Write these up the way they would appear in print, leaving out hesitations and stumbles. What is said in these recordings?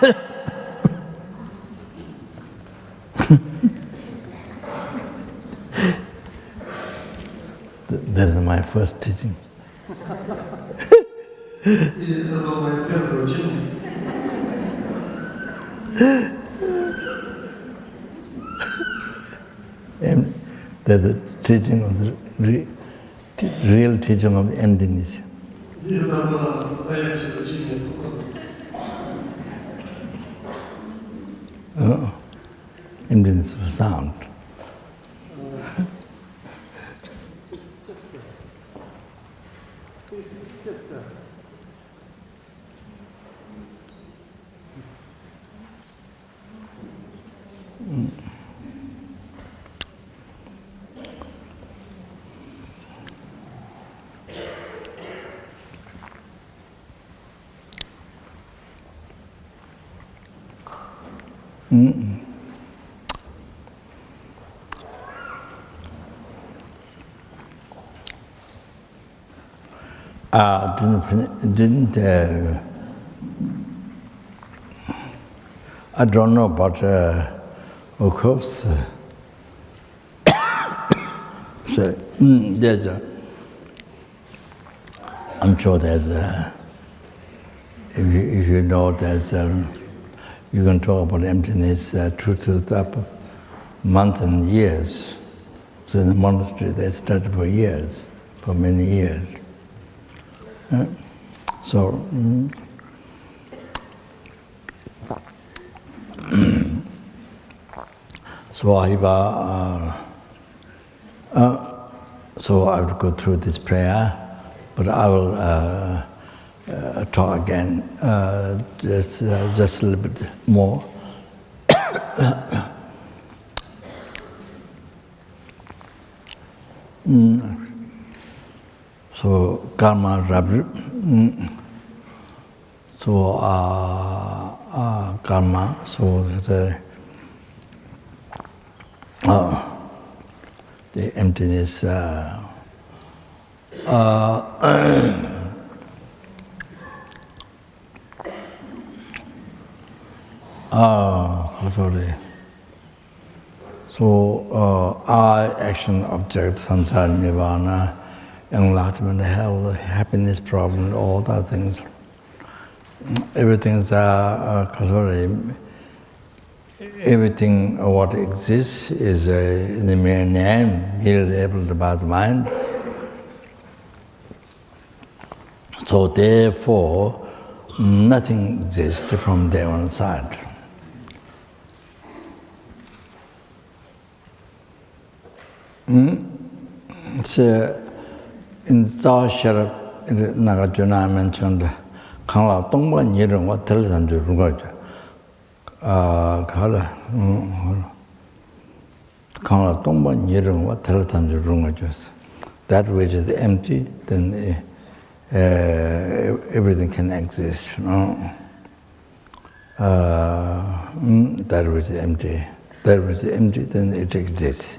That is my first teaching. Это было мое первое учение. And that's the teaching of the real teaching of emptiness. И это было настоящее учение пустоты. Emptiness of sound. I don't know, but of course, so there's I'm sure there's if you know there's you can talk about emptiness truth up mountain years. So in the monastery they studied for years, for many years. So so I will go through this prayer, but I will talk again just a little bit more. So karma rabrib. So karma. So the emptiness. Sorry. So I, action, object, samsara, nirvana, enlightenment, hell, happiness, problem, all that things. Everything's everything what exists is in the mere name, merely able by the mind. So therefore, nothing exists from their own side. So in Sharap, Nagarjuna mentioned, Kangla Tongba Nirung, what tell them to Rungaja. Kangla Tongba Nirung, what tell them to Rungaja. That which is empty, then everything can exist. That which is empty. That which is empty, then it exists.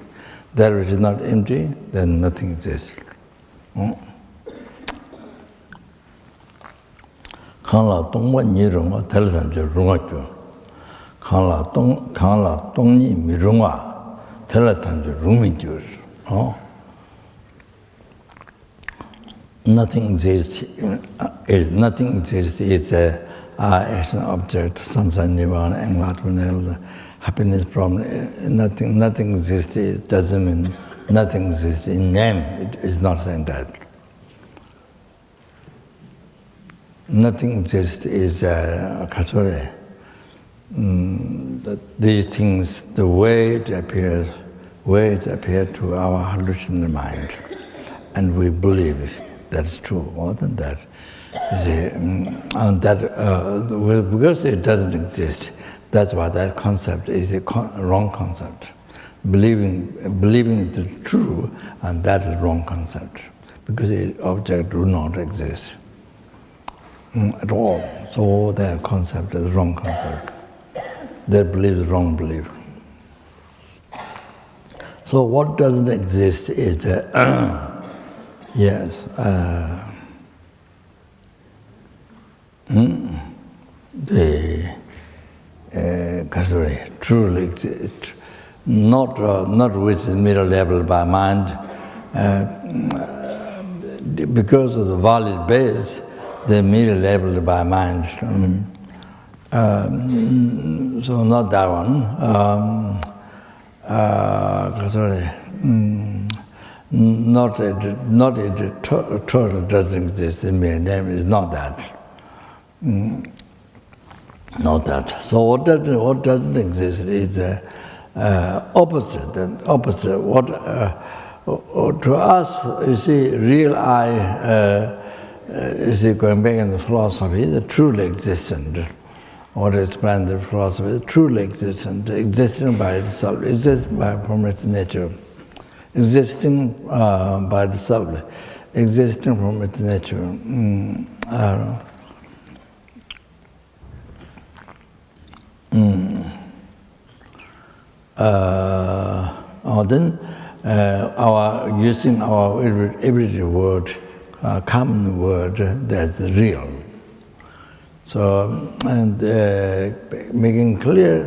That which is not empty, then nothing exists. Kāngla tōngwa nī rungwa, tēla tamche rungwa chū. Kāngla tōng nī mi rungwa, tēla tamche rungmi chū. Nothing exists. Nothing exists. It's action, object, samsara, nirvana, enlightenment, happiness, problem. Nothing exists. It doesn't mean nothing exists. In name, it is not saying that. Nothing exists is kasore. These things, the way it appears to our hallucinatory mind, and we believe that's true. More than that, and that because it doesn't exist, that's why that concept is a wrong concept. Believing it is true, and that is wrong concept, because the object do not exist at all. So their concept is wrong concept. Their belief is wrong belief. So what doesn't exist is yes. truly exist, not with the middle level by mind, because of the valid base, the middle level by mind. So not that one. Not it total doesn't exist. The mere name is not that. Not that. So what doesn't exist is opposite. And opposite. What to us, you see, real I. You see, going back in the philosophy, the truly existent. What explains the philosophy? The truly existent, existing by itself, existing from its nature, existing by itself, existing from its nature. Then using our everyday word, common word, that's real. So, and making clear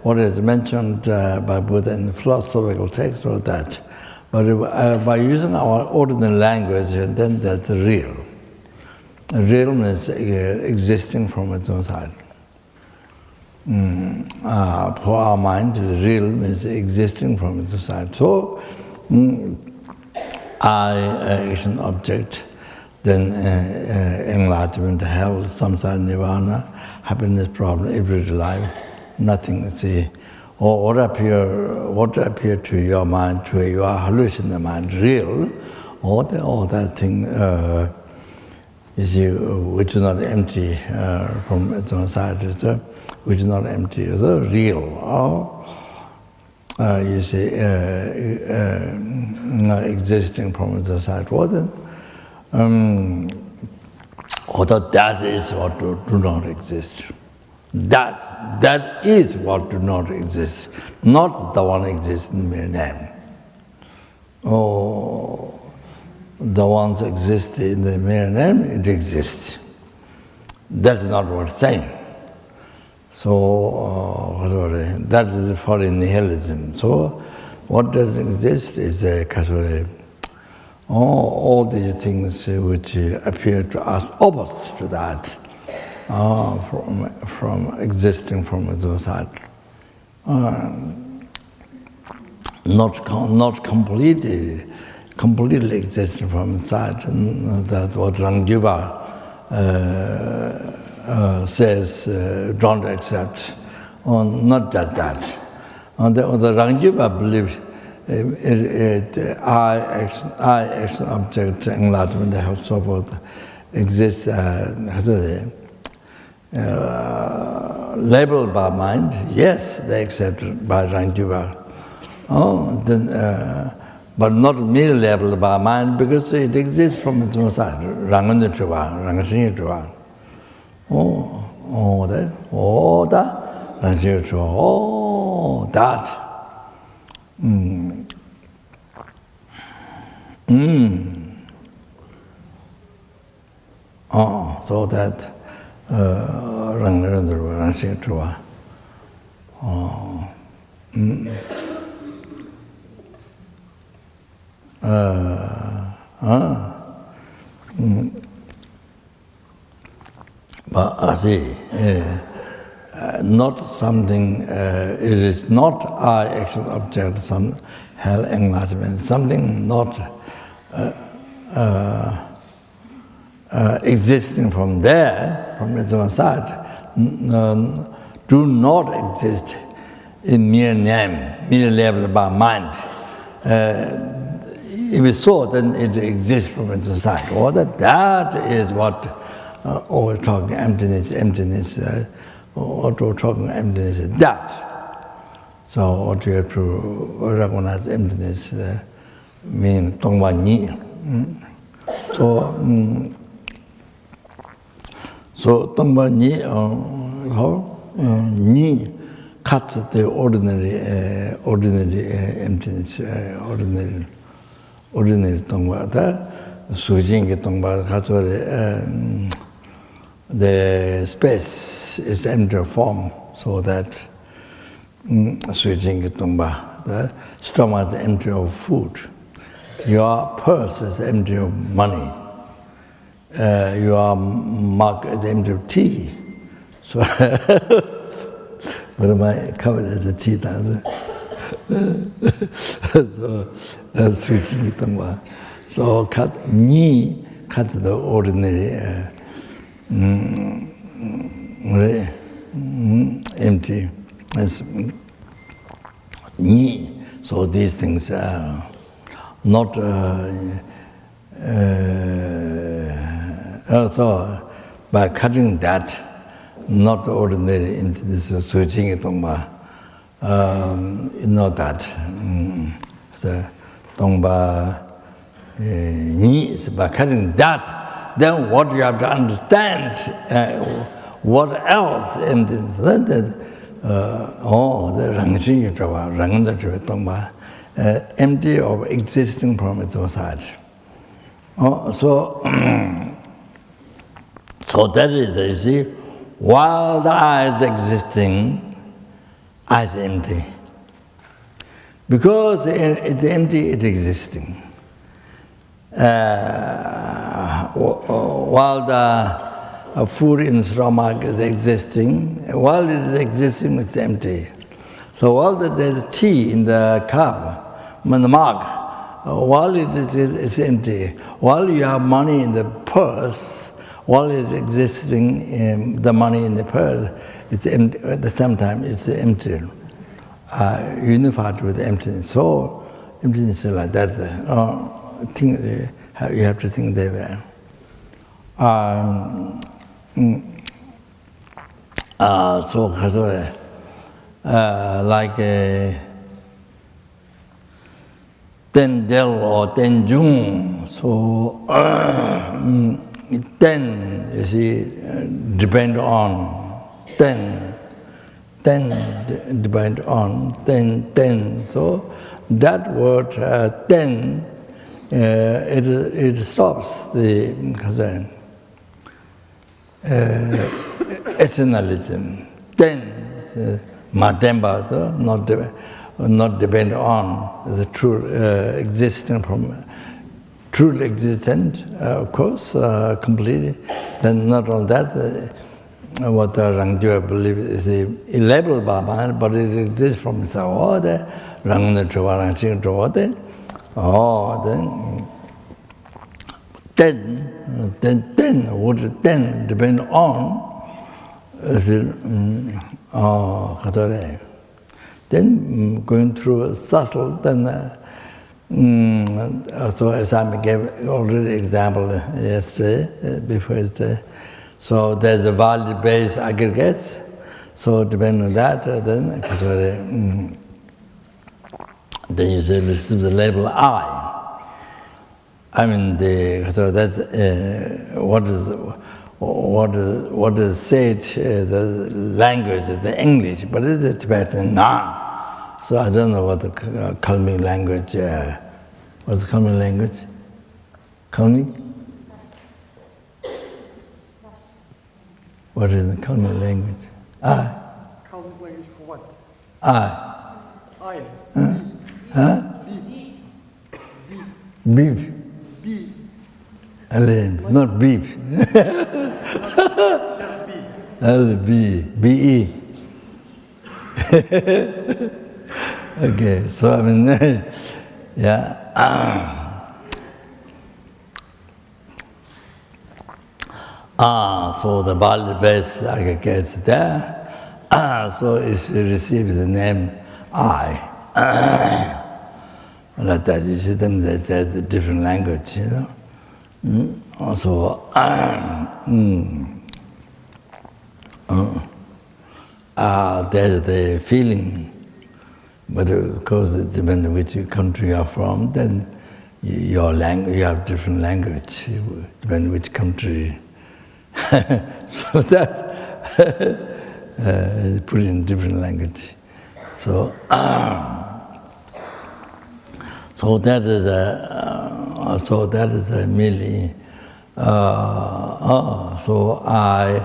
what is mentioned by Buddha in the philosophical text or that. But by using our ordinary language, then that's real. Real means existing from its own side. For our mind, the real means existing from its own side. So, I is an object, then enlightenment, hell, samsara, nirvana, happiness, problem, everyday life, nothing. See, or what appear to your mind, to your hallucination mind, real, all that thing is which is not empty from its own side, which is not empty, is real. You see, existing from its own side. That is what do not exist. That is what do not exist, not the one exists in the mere name. Oh, the ones exist in the mere name, it exists. That's not what it's saying. So, that is for nihilism. So, what doesn't exist is all these things which appear to us opposite to that, from existing from its own side, not completely existing from its side. And that's what Rangjiva says, don't accept. Not just that. The Rangjiva believes I, action, object, enlightenment, and so forth, exists labeled by mind. Yes, they accept it by Rangjiva. But not merely labeled by mind because it exists from its own side. Ranganyachuva, Rangashinyachuva. That. So that Rangashinyachuva. But I see, not something, it is not I, actual object, some hell, enlightenment, something not existing from there, from its own side, do not exist in mere name, mere level by mind. If it's so, then it exists from its own side. Or that is what we're talking emptiness, what we're talking emptiness is that. So what you have to recognize emptiness means tongwa ni. So tongwa ni, ni cuts the ordinary emptiness, ordinary tongwa. Sujingi tongwa the space is empty form. so that switching the stomach is empty of food. Your purse is empty of money. Your mug is empty of tea. So, what am I covered as a tea now? So, switching tongba. So, cut the ordinary empty. So these things are not also by cutting that, not ordinary into this switching tongba, not that. So tongba is by cutting that, then what you have to understand, what else in this, the rangxing tongba, empty of existing from its own side. So that is, you see, while the eye is existing, eye is empty. Because it's empty, it's existing. While the food in the stomach is existing, while it is existing, it's empty. So while there's tea in the cup, in the mug, while it's empty. While you have money in the purse, while it's existing, the money in the purse, it's empty. At the same time, it's empty, unified with emptiness. So emptiness is like that. You have to think that way. Like ten del or ten jung. So ten, you see, depend on ten depend on ten. So that word ten, it stops the eternalism. Then Mademba, not depend on the true existence from truly existent, of course, completely. Then not only that, what Rangjua believes is elaborate by mind, but it exists from its own. Then what is then depend on then going through subtle, then so as I gave already example yesterday, before yesterday, so there's a value-based aggregates, so depending on that, then you say receive the label I. I mean, so that's what is said, the language, the English, but it's a Tibetan na. So I don't know what the Kalmi language. What's the Kalmi language? Kalmi? What is the Kalmi language? I. Kalmi language for what? I. Huh? Beef. Not beef. Just beef. B-E. Okay, so I mean, yeah. So the value-based aggregates there. So it receives the name I. Like that, you see them, there's a different language, you know. Also, there's the feeling, but of course it depends on which country you are from, then your language, you have different language, depending on which country. So that put in different language. So, so that is merely. So I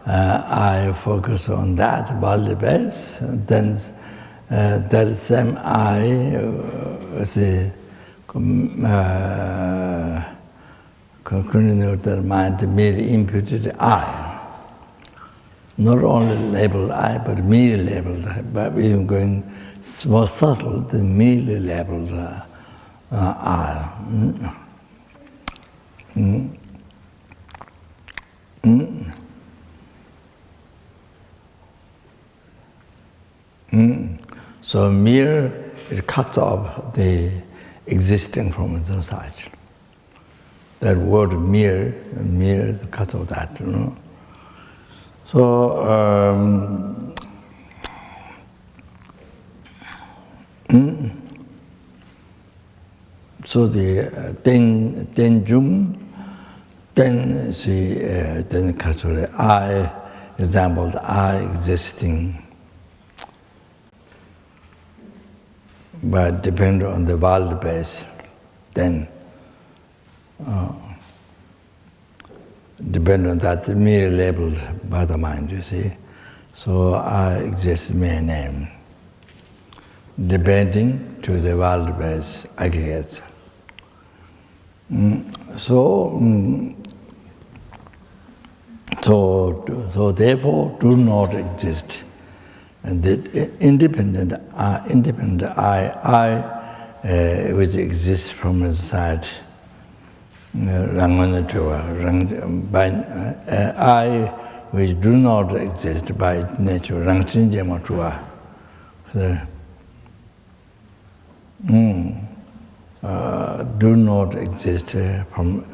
I focus on that body base, then that same I, continue the mind merely imputed I. Not only labeled I, but merely labeled I, but even going more subtle than merely labeled I. So mere, it cuts off the existing from its own side. That word mere cuts off that, you know. So, so the ten jung, then the I, example, the I existing, but depend on the world base, then depend on that merely labeled by the mind, you see. So I exist mere name, depending to the world base aggregates. So therefore do not exist. And the independent I, which exists from inside, I, which do not exist by nature, do not exist from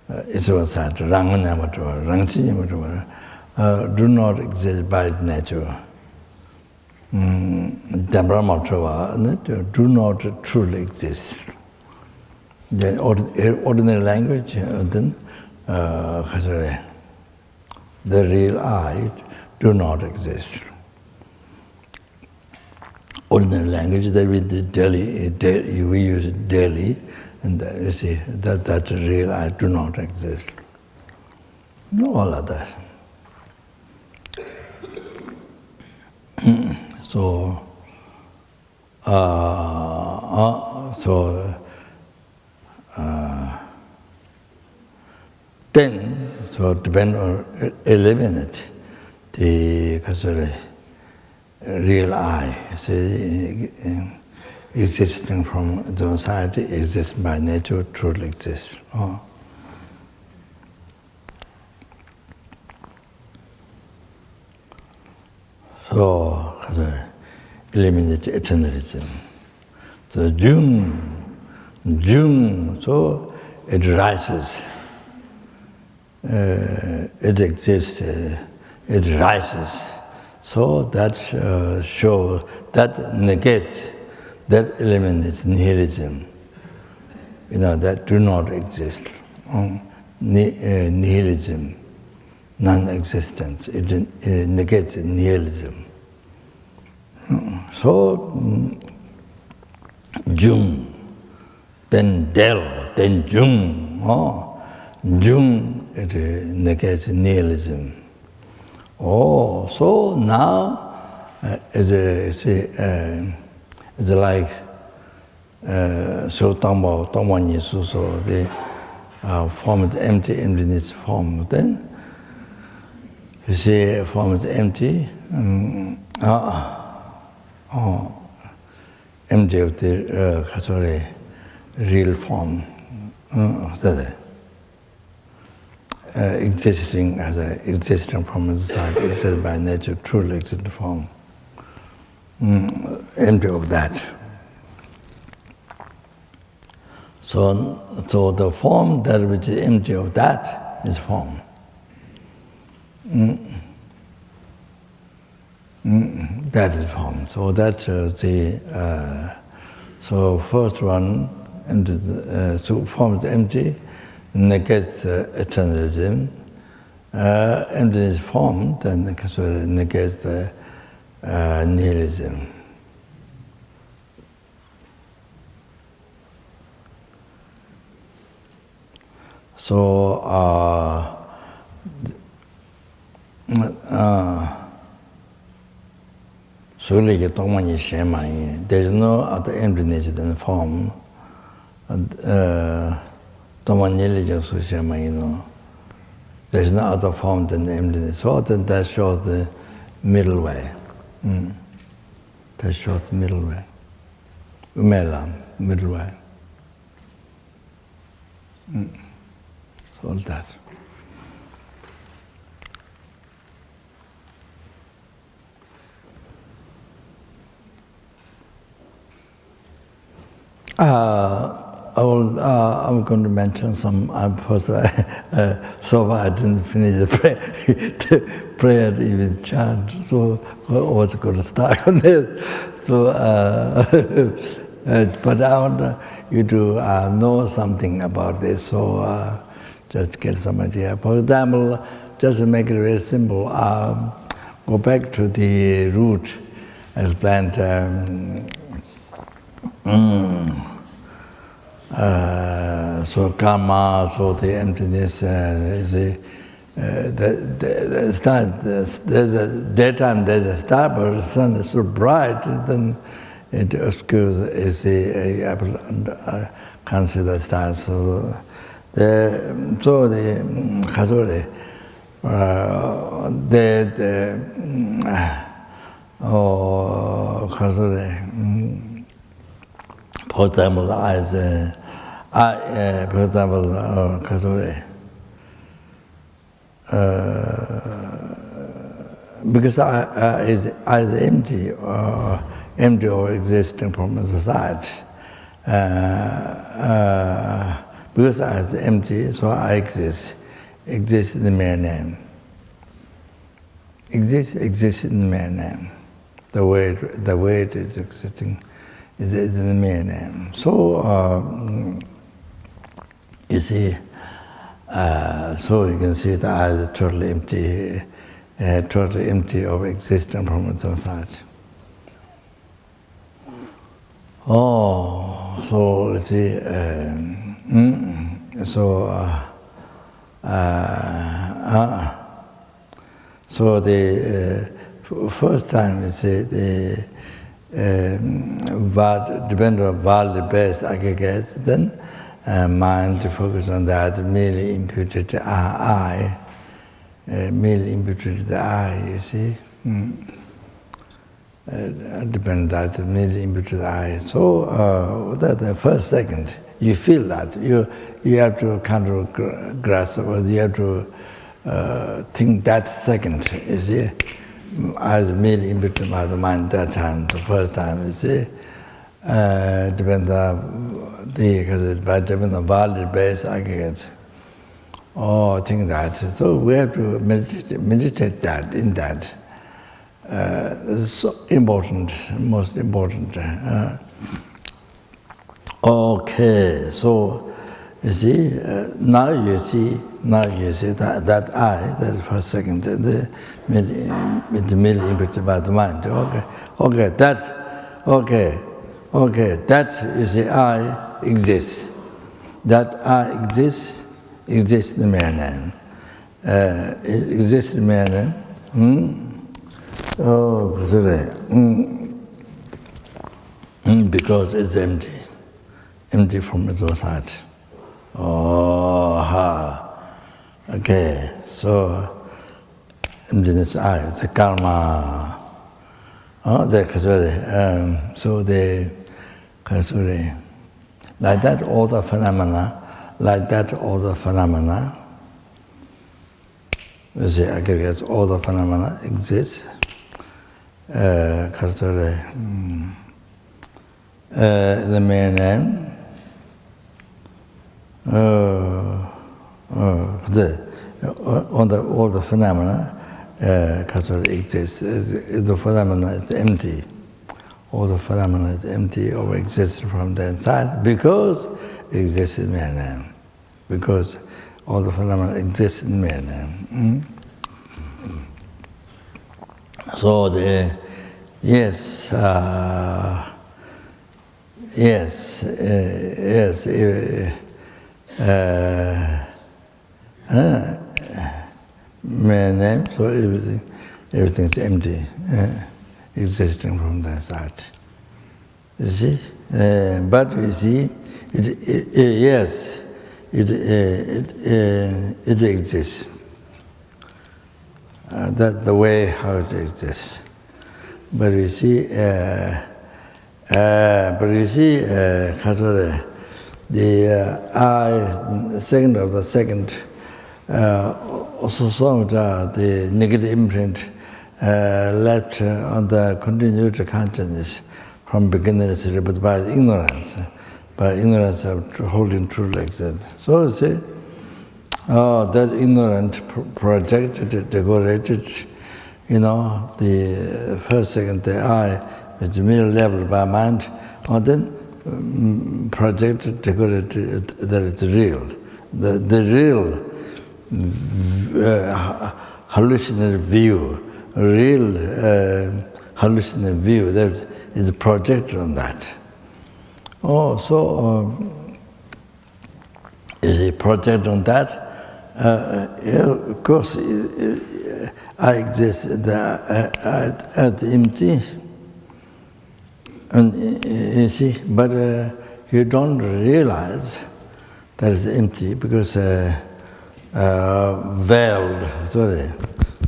its own side, do not exist by nature. Do not truly exist. The ordinary language, then the real I do not exist. Ordinary language that we use it daily, and you see that real I do not exist. No, all of that. So then, depend on eliminate the real I, existing from the society, exists by nature, truly exists. So, eliminate eternalism. So, Jung, so it rises. It exists, it rises. So that shows, that negates, that eliminates nihilism. That do not exist. Nihilism, non-existence, it negates nihilism. So, Jung, then Del, then Jung. Jung, it negates nihilism. So now it's like so Tongwani Suso, the form is empty, emptiness form. Then you see form is empty, empty of the real form. Existing as existing from inside, exists by nature, truly existing form. Empty of that. So the form that which is empty of that is form. That is form. So that's so first one, so form is empty, negates eternalism. Emptiness form, then negates the nihilism. So there is no other emptiness than form. There is no other form than emptiness. So then that shows the middle way. That shows the middle way. Middle way. So that. I'm going to mention some. So far I didn't finish the prayer even chant. So I was going to start on this. So, but I want you to know something about this. So just get some idea. For example, just to make it very simple, go back to the root as planned. So karma, so the emptiness, there's a daytime, there's a star, but the sun is so bright, then it obscures, I can't see the stars. So the for example, the eyes, for example, because eye is empty or existing from the society. Because eye is empty, so I exist in the mere name. Exist in the mere name. The way it is existing is in the mere name. So you see, so you can see the eye is totally empty of existence from its own side. Oh, so you see, so the first time you see the depend on value-based aggregates, then mind to focus on that, merely imputed to I, you see. Depend on that, merely imputed I. So that the first second, you feel that. You have to kind of grasp, or you have to think that second, you see. As merely imputed by the mind that time, the first time, you see, depends on value-based aggregates. Oh, think that. So we have to meditate that, in that. It's so important, most important. Okay, so you see, now you see that I, that first second, the merely impacted by the mind. Okay, that you see, I exists. That I exists in the mere name. It exists in the mere name. Because it's empty from its own side. Okay, so emptiness, the karma. So the like that, all the phenomena, you see, aggregates, all the phenomena exist. The mere name. All the phenomena exist. The phenomena is empty. All the phenomena is empty or exists from the inside because it exists in mere name. Because all the phenomena exist in mere name. So mere name, so everything's empty, existing from that side. You see? But you see, yes, it exists. That's the way how it exists. But you see, the I, second of the second, also some of the negative imprint left on the continued consciousness from beginningless, but by ignorance of holding true like that. So you see, that ignorant projected, decorated, the first, second, the I, which is merely leveled by mind, and then projected, decorated, that it's real. The real hallucinatory view, hallucinatory view that is projected on that. Is a project on that? Of course, I exist at the empty, and you see, but you don't realize that it's empty because veiled,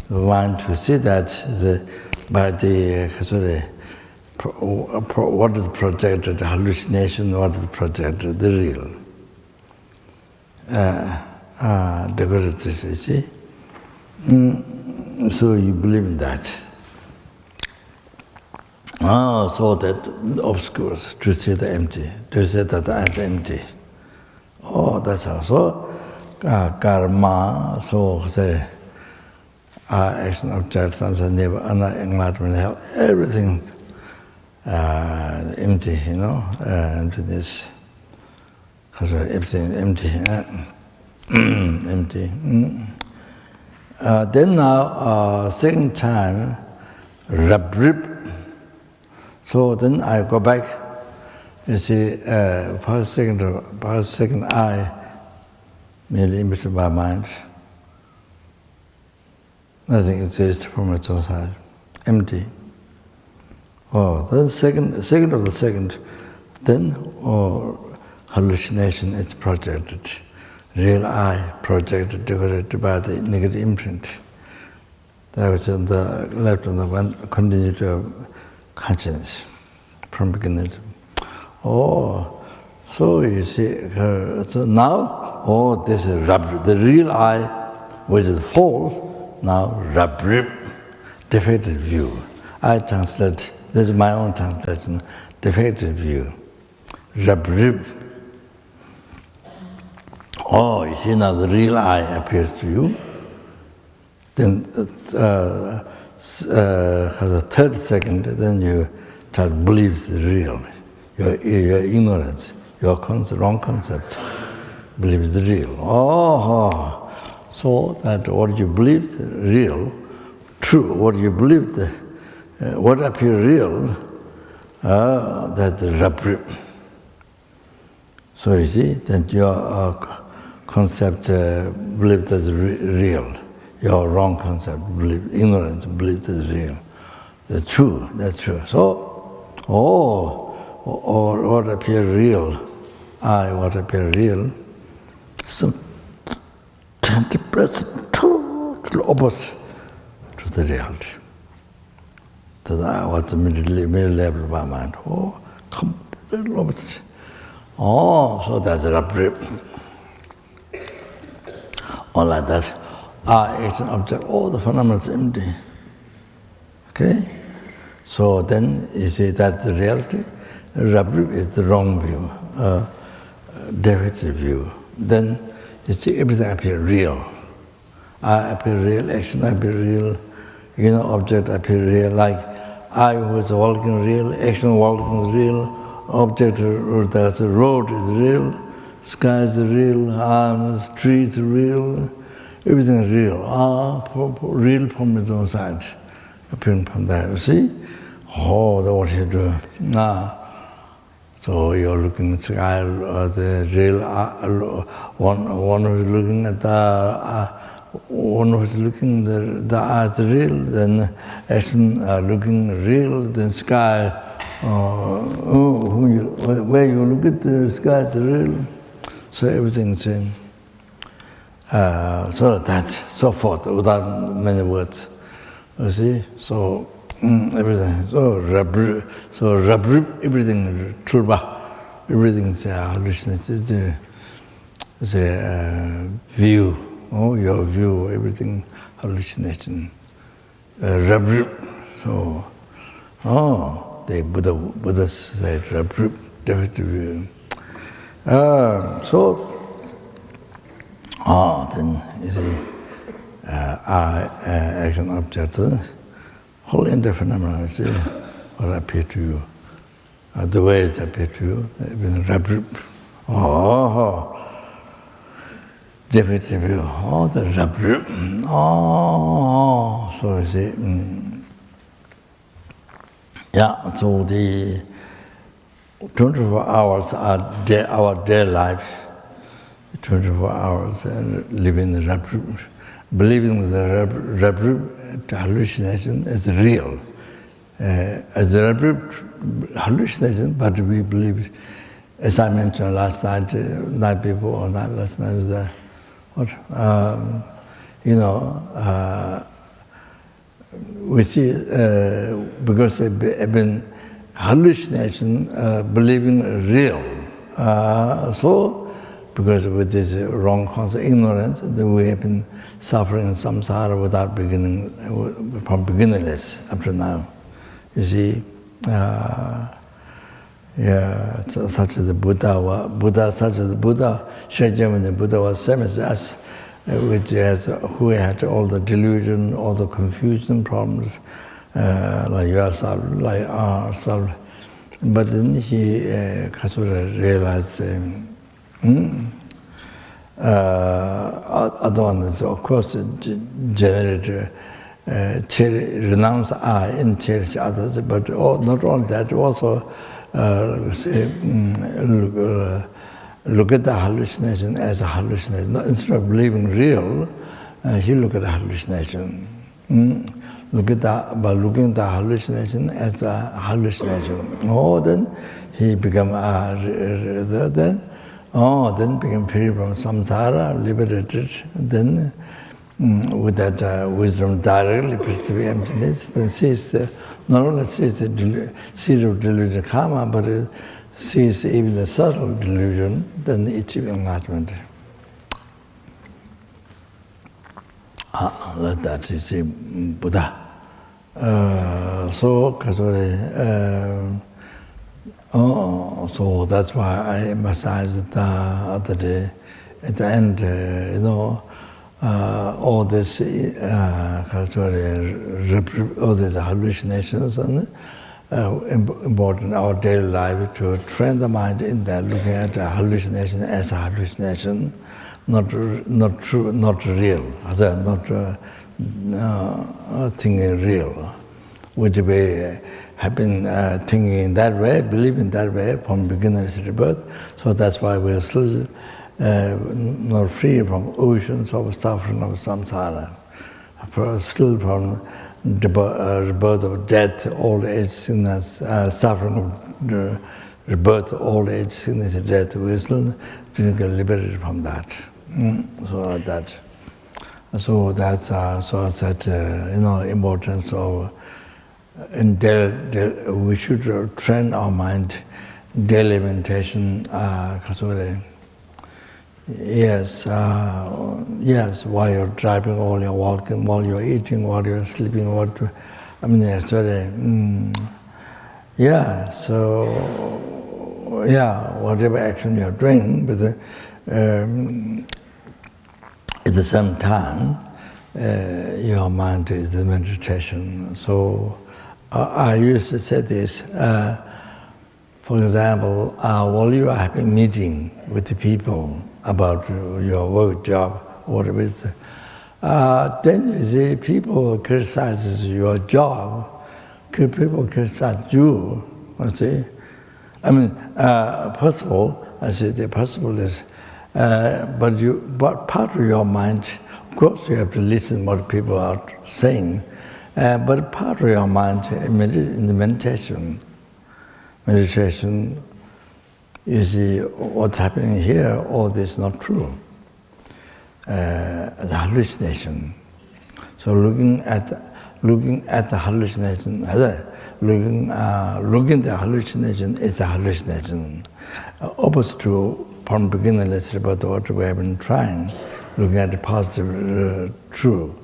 want to see that by the what is projected, hallucination, what is projected, the real. Decorated, you see. So you believe in that. So that obscures to see the empty, to see that as empty. That's how. So karma, so say, action, object, samsara, never, enlightenment, hell, everything empty, emptiness. Everything empty. Empty. Then now, second time, rabrib. So then I go back. You see, first, second I, merely imaged by mind. Nothing exists from its own side. Empty. Then second of the second, then hallucination is projected. Real I projected, decorated by the negative imprint. That was on the left on the one continuity of consciousness from beginning. So you see, so now, this is rabrib, the real I, which is false, now rabrib, defective view. I translate, this is my own translation, defective view. Rabrib. You see now the real I appears to you. Then the third second, then you try to believe the real. Your ignorance, your wrong concept, believe the real. So that what you believe real, true, what you believe, what appears real, that's the rabrib. So you see, that your concept believe that's real. Your wrong concept, believe, ignorance, believe that's real. That's true. So, what appears real, what appears real, some 20% total opposite to the reality. To what's middle level of our mind. Complete opposite. So that's rabrib. All like that. Action, object, all the phenomena is empty. Okay? So then you see that the reality, rabrib is the wrong view, defective view. Then you see everything appears real. I appear real, action appear real, object appear real, like I was walking real, action walking is real, object, the road is real, sky is real, arms, trees are real, everything is real. Real from its own side, appearing from there. You see? That's what you do. So you're looking at the sky, the real one who's looking at the one was looking the earth real, then action looking real, then sky. Where you look at the sky, it's real. So everything's in. So that, so forth, without many words. You see? So everything. So rabrib, everything, tulba, everything's hallucinated. It's a view, your view, everything hallucination. Rabrib. So, the Buddha said rabrib, defective view. Then you see, action object, whole interphenomenon, see, what appear to you, the way it appear to you, even rabrib, defective view, the rabrib, so you see, so the 24 hours are our day life. 24 hours living the rabrib, believing the rabrib hallucination is real. As a rabrib hallucination, but we believe, as I mentioned last night, night before or not last night, was we see because they've been hallucination, believing real. Because with this wrong concept, ignorance, then we have been suffering in samsara without beginning, from beginningless up to now. You see, such as the Buddha, Shakyamuni Buddha was same as us, who had all the delusion, all the confusion problems, like yourself, like ourselves. But then he realized. Other ones, of course, generate, renounce I and cherish others, but not only that, also look at the hallucination as a hallucination. Instead of believing real, he look at the hallucination. By looking at the hallucination as a hallucination. Then he become then become free from samsara, liberated, then with that wisdom directly perceive emptiness, then sees, not only sees the seed of delusion karma, but it sees even the subtle delusion, then achieve enlightenment. Like that, you see, Buddha. So that's why I emphasized the other day, at the end, all this, all these hallucinations, and important in our daily life to train the mind in that, looking at the hallucination as a hallucination, not true, not real, not thinking real, which we have been thinking in that way, believing that way from beginner's rebirth. So that's why we're still not free from oceans of suffering of samsara, still from the rebirth of death, old age, sickness, suffering of the rebirth, old age, sickness, and death. We're still didn't get liberated from that. So like that. So that's such importance of. And we should train our mind, daily meditation. Yes, while you're driving, while you're walking, while you're eating, while you're sleeping, it's very, whatever action you're doing, but at the same time, your mind is the meditation. So I used to say this, for example, while you are having a meeting with the people about your work, job, whatever it is, then you see people criticize your job, people criticize you, see. Possible, I say the possible is, but part of your mind Of course, you have to listen what people are saying, but part of your mind in the meditation, you see what's happening here, all this is not true. The hallucination. So looking at the hallucination, looking at the hallucination is a hallucination. Opposite to from beginningless about what we have been trying, looking at the positive true.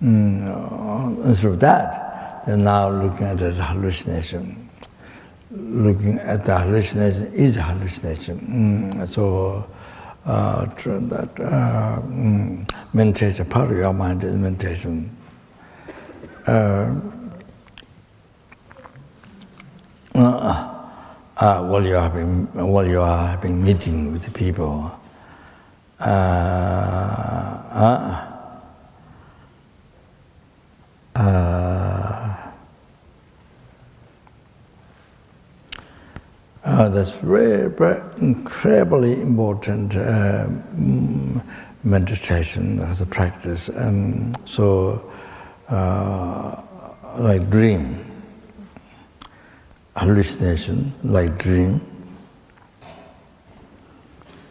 Instead of that, they're now looking at the hallucination. Looking at the hallucination is a hallucination. So meditation, part of your mind is meditation. While you are having meeting with the people, that's very, very incredibly important meditation as a practice. Like dream, hallucination, like dream.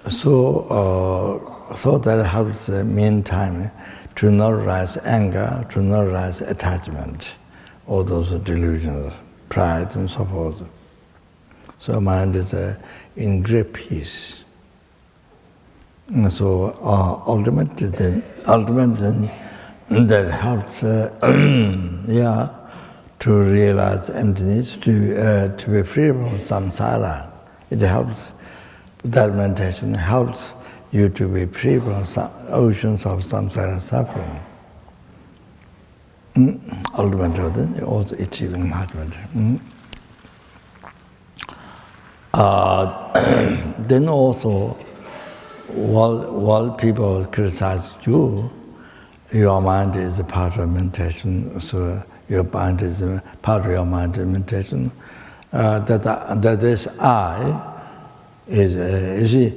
So that helps the meantime to not rise anger, to not rise attachment, all those delusions, pride and so forth. So mind is in great peace. And so ultimately that helps to realize emptiness, to be free from samsara. It helps, that meditation helps you to be free from oceans of samsara suffering. Ultimately, also achieving enlightenment. Then also, while people criticize you, your mind is a part of meditation, so your mind is a part of your mind in meditation. That this I is, you see,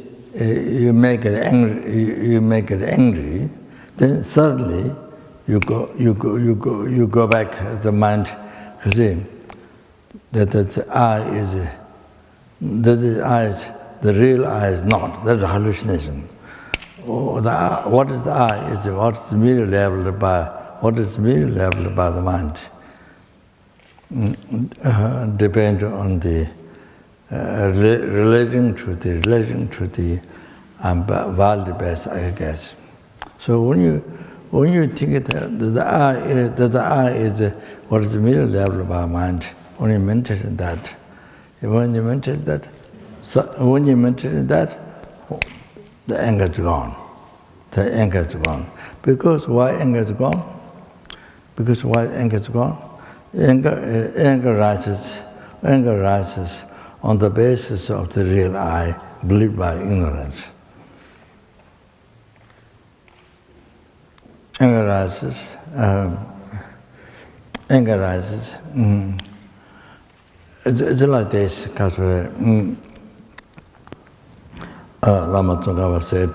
you make it angry, then suddenly you go back the mind, you see, that I is, the real I is not, that's a hallucination. What is the I is what is merely labeled by the mind. Depend on the relating to the value-based aggregates. So when you think that the I is what is merely labeled by mind, when you meditate that, the anger is gone. The anger is gone. Because why anger is gone? Anger rises on the basis of the real I, believed by ignorance. Anger rises. It's like this, because Lama Tsongkhapa said,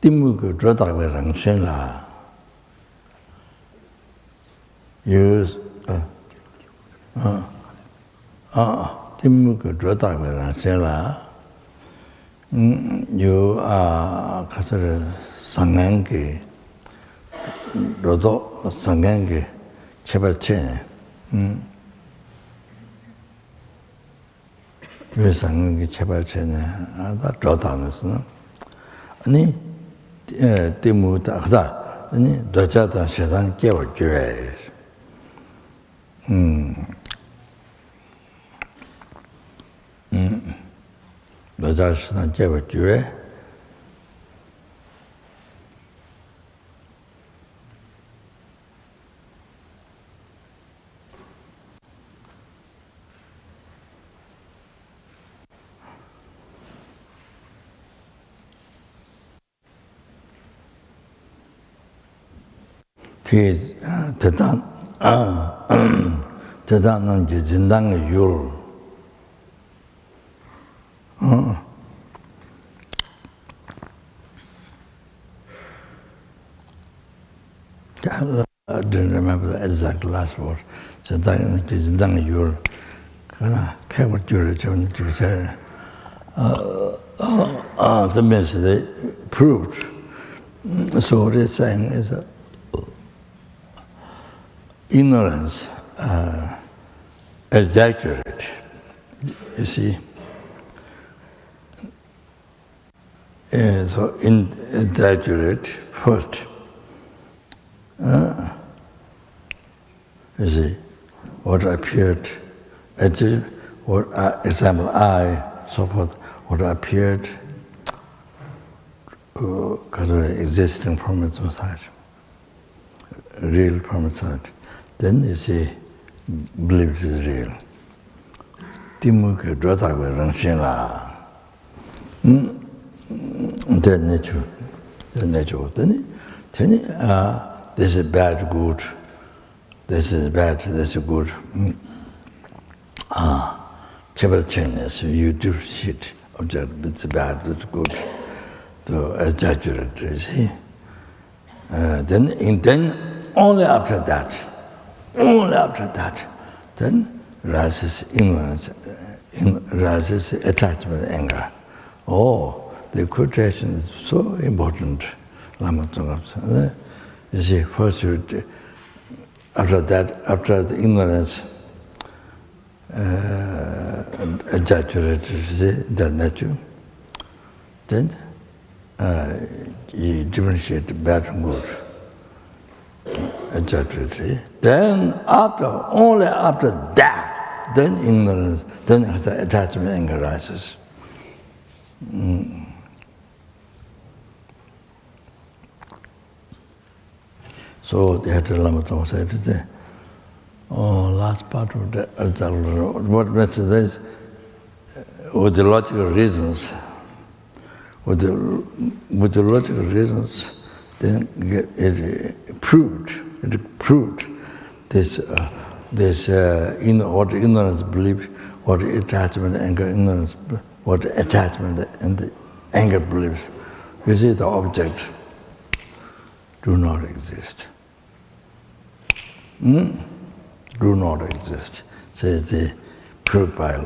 the mugu drodakwe rangshen la use the mugu drodakwe rangshen la you are sangangi rodo sangangi chebache 왜 상응이 제발체네 다 저다는스 아니 때무다 하다 아니 너자다 세상 깨워줘야 너자 세상 깨워줘야 대단한 게 진당의 율. I didn't remember the exact last word. So that you're the message they proved. So what it's saying is ignorance exaggerate. You see, so exaggerate first. You see, what appeared, what example I, so forth, what appeared existing from its own side, real from its side. Then you see, believe it is real. Timuke Drotakwe Rangshinga. The nature. Then this is bad, good. This is bad, this is good. Changes, you differentiate object, it's bad, it's good. So exaggerate, you see. Then only after that, then rises ignorance, rises attachment, anger. Oh, the quotation is so important. You see, first after the ignorance, exaggerated the nature, then you differentiate bad and good, exaggerated. Then only after that, then ignorance, then the attachment anger rises. So the Lama said today, last part of the what message is, with the logical reasons, then it proved this what ignorance belief, what attachment, anger, ignorance, what attachment and the anger beliefs. You see, the object do not exist. Do not exist. Says the proved by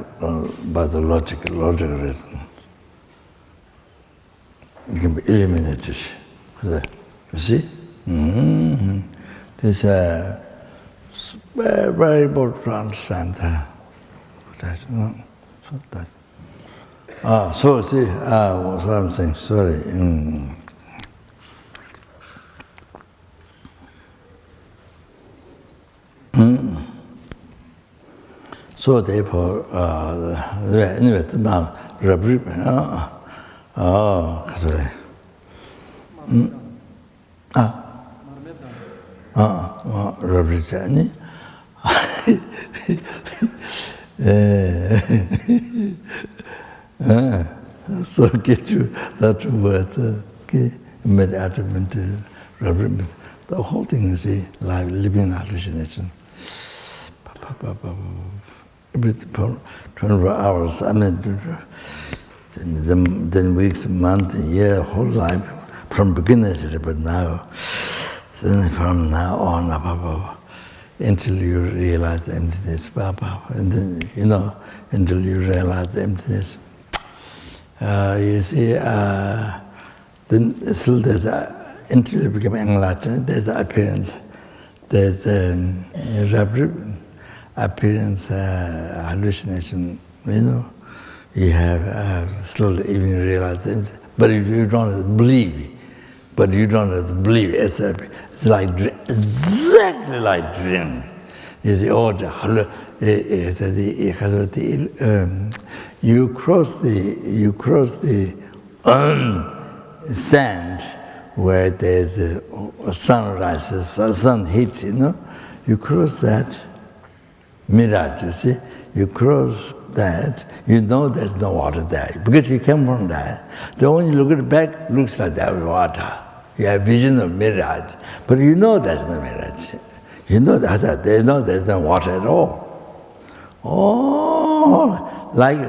the logical reason. It can be eliminated. You see? This is very, very important to understand. So see, what I'm saying, sorry. So therefore, anyway, now, rabrib, sorry. Rabrib, so get you that word, enlightenment, rabrib. The whole thing is like living hallucination. Every 24 hours, I mean, then weeks, month, year, whole life, from beginners, but now, then from now on, until you realize emptiness, and then, until you realize emptiness. You see, then still there's until you become enlightened, there's appearance, there's rabrib, appearance, hallucination, you have slowly even realized it, but you don't have to believe. It's like exactly like dream. You see, you cross the sand where there's a sun rises, sun heat, you cross that mirage, you see, you cross that, you know there's no water there, because you came from there. Then when you look at it back, looks like there was water. You have vision of mirage, but you know there's no mirage. You know that there's no water at all. Oh, like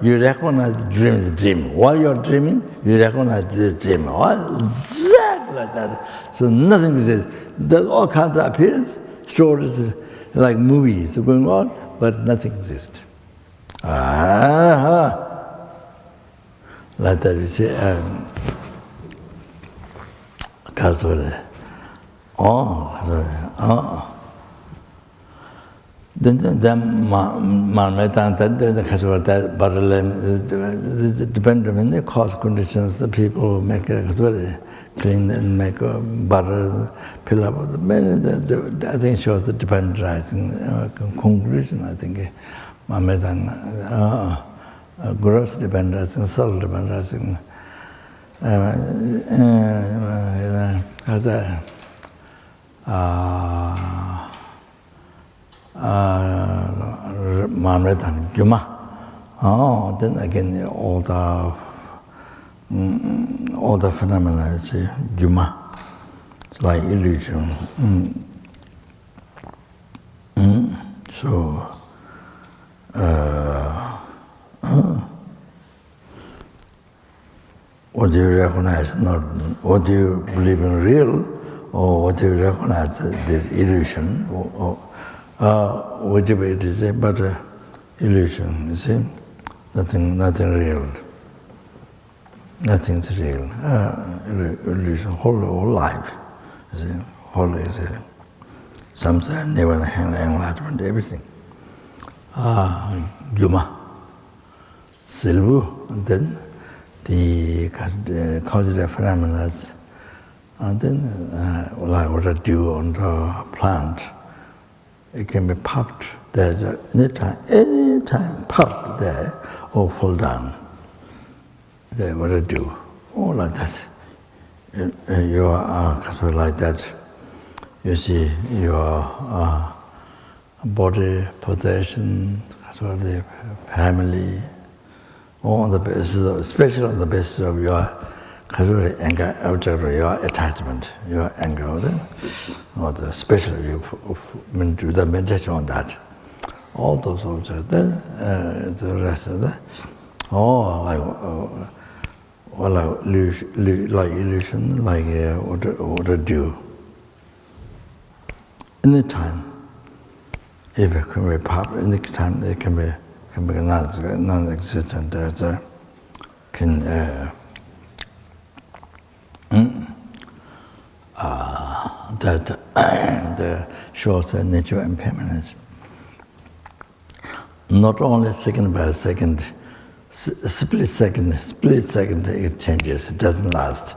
you recognize the dream is dream. While you're dreaming, you recognize the dream. Exactly like that. So nothing exists. There's all kinds of appearance, stories like movies going on, but nothing exists. Like that, you see, then depend on the cause conditions, the people who make it clean and make butter, fill up. I think shows the depend conclusion. I think gross dependence and subtle dependence. Then again, all the phenomena is Juma. It's like illusion. So, what do you recognize? Not what do you believe in real, or what do you recognize this illusion, or whatever it is, but illusion. You see, nothing real. Nothing's real. Illusion, whole life. You see, whole is samsara, never enlightenment, everything. Juma, silver, and then the causative phenomena, and then like what a dew on the plant, it can be popped there any time popped there or fall down. There, what a dew, all like that. You are like that. You see your body, possession, the family, all on the basis of, especially on the basis of your anger, object of your attachment, your anger, or the special you do the meditation on that. All those objects, then the rest of that, all like illusion, like what a dew. Any time, if it can be pop, any time it can be non-existent. That shows the nature of impermanence. Not only second by second, split second, it changes. It doesn't last,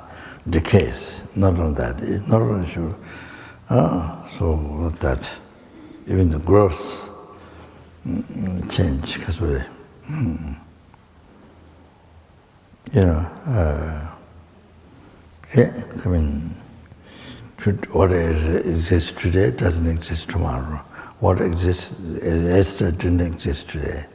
decays. Not only that, it's not only sure. So that even the growth change, because we, what exists today doesn't exist tomorrow. What exists yesterday didn't exist today.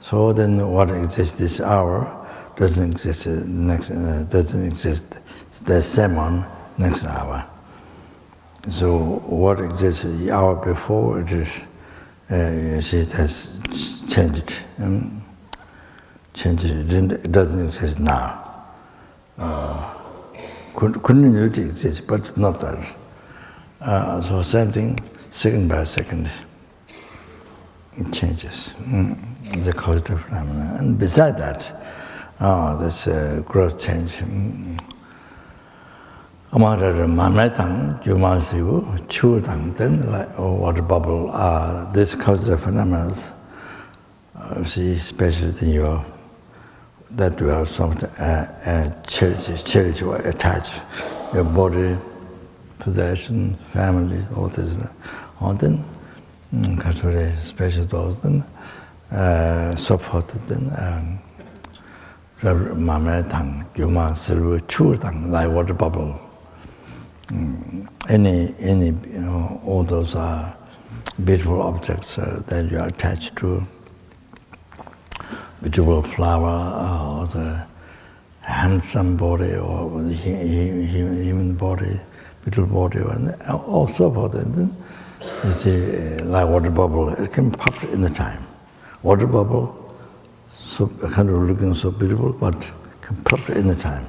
So then, what exists this hour doesn't exist doesn't exist the same one next hour. So what exists the hour before, it is, you see, it has changed. It doesn't exist now. Continued to exist, but not that. So same thing, second by second, it changes. The causative phenomena. And beside that, this growth change. Then like water bubble, this causative phenomena, see, especially in your, that you have something cherish or attach, your body, possession, family, all this. And then, because very special those, then, so forth, then, like water bubble. Any all those are beautiful objects that you are attached to. Beautiful flower, or the handsome body, or the human body, beautiful body, and all so forth. And then you see, like water bubble, it can pop in the time. Water bubble, so kind of looking so beautiful, but can pop in the time.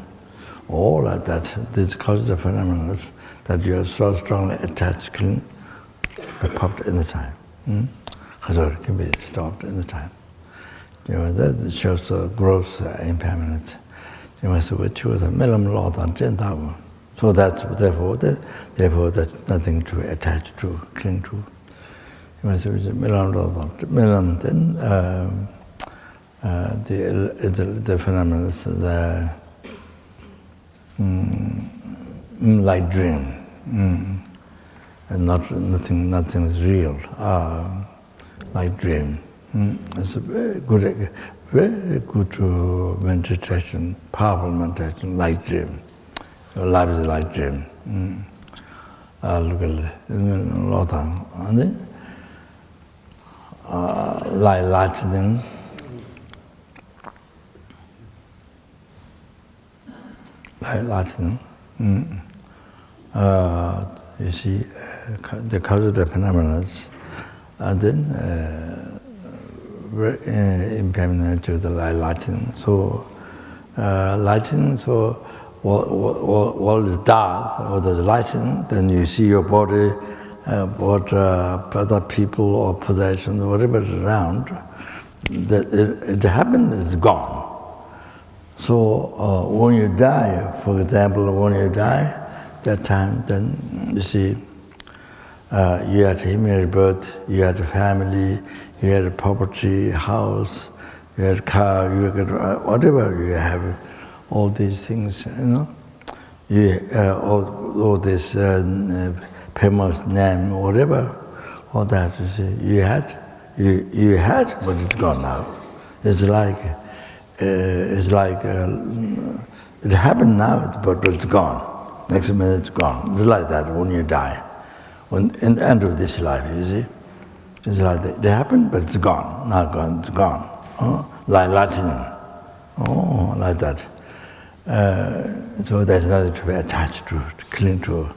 all like that, these causative phenomena that you are so strongly attached can be popped in the time. So it can be stopped in the time. That shows the growth impermanence. So that's therefore there's nothing to attach to, cling to. The phenomena, like dream, and nothing is real. Like dream. It's a very good meditation, powerful meditation, like dream. Your life is like dream. Look at it. And then, like lightning. Like lightning. You see, the causative phenomena, and then impermanent to the lightning. So, lightning. So, what is dark or the lightning? Then you see your body, what other people or possessions, whatever is around. It happened. It's gone. So when you die, for example, when you die, that time, then you see, you had immediate birth, you had a family, you had a property, house, you had a car, you had whatever you have, all these things, you all this famous name, whatever, all that you see, you had, but it's gone now. It's like it happened now, but it's gone. Next minute it's gone. It's like that when you die. In the end of this life, you see, it's like that. It happened, but it's gone. Not gone, it's gone. Like lightning. Like that. So there's nothing to be attached to cling to.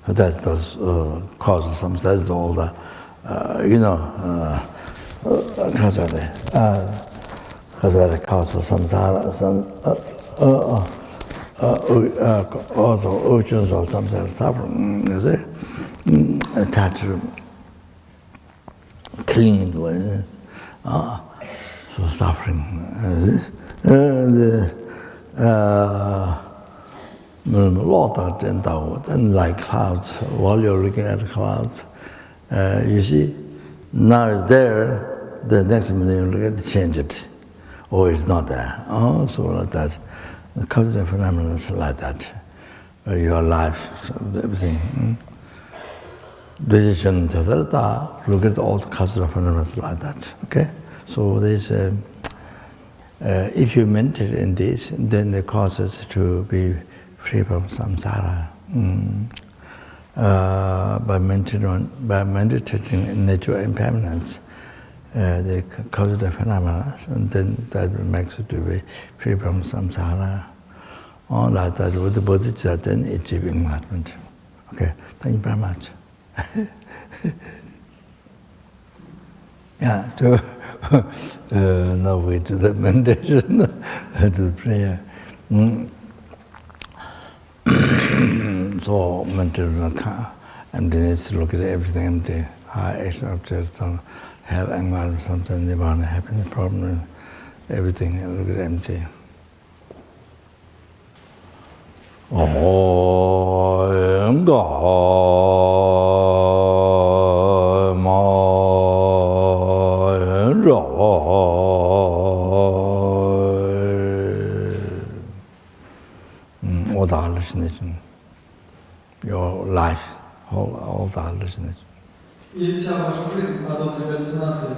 So that's those causes. That's all the, causes samsara, also oceans of samsara suffering, you see, attached to clinging to it, so suffering. And like clouds, while you're looking at the clouds, you see, now it's there, the next minute you look at it, change it. Or it's not there. So like that. The causative phenomena is like that. Your life, everything. Decision, look at all the causative phenomena like that. Okay? So there's if you meditate in this, then the causes to be free from samsara. By meditating in natural impermanence, the causative phenomena, and then that makes it to be free from samsara. All like that with the bodhicitta, then achieving enlightenment. Okay, thank you very much. Yeah, now we do the meditation, to the prayer. So meditation, emptiness, look at everything empty, high extra objects, hell, enlightenment, something, nirvana, happiness, problem, everything, look at empty. All the hallucination, your life, all the hallucination. И вся ваша жизнь подобна галлюцинации.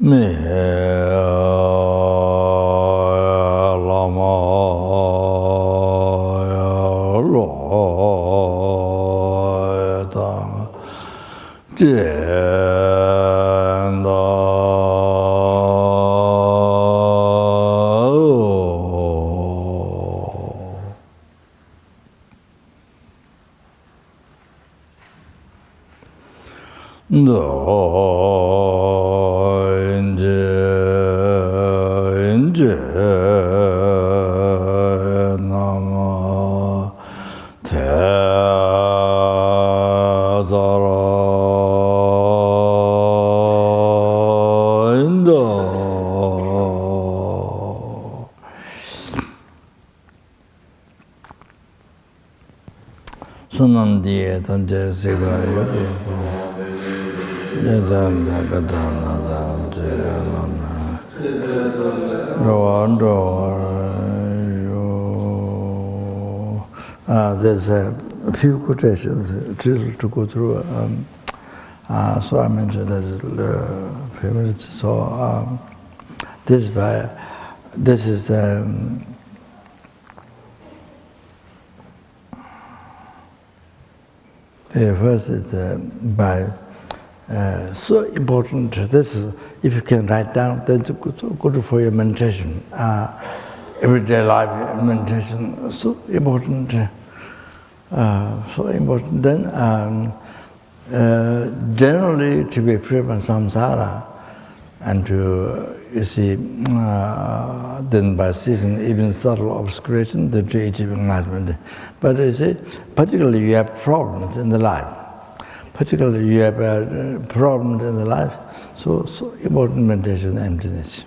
me lama lo ta Sunandi Tanje Siva there's a few quotations to go through. So I mentioned there's a few minutes. So this is first it's by so important. This is, if you can write down, then it's good for your meditation. Everyday life meditation, so important. So important. Then generally to be free from samsara and to, you see, then by ceasing even subtle obscuration, then to achieve enlightenment. But you see, particularly you have problems in the life. Particularly you have problems in the life, so important meditation, emptiness.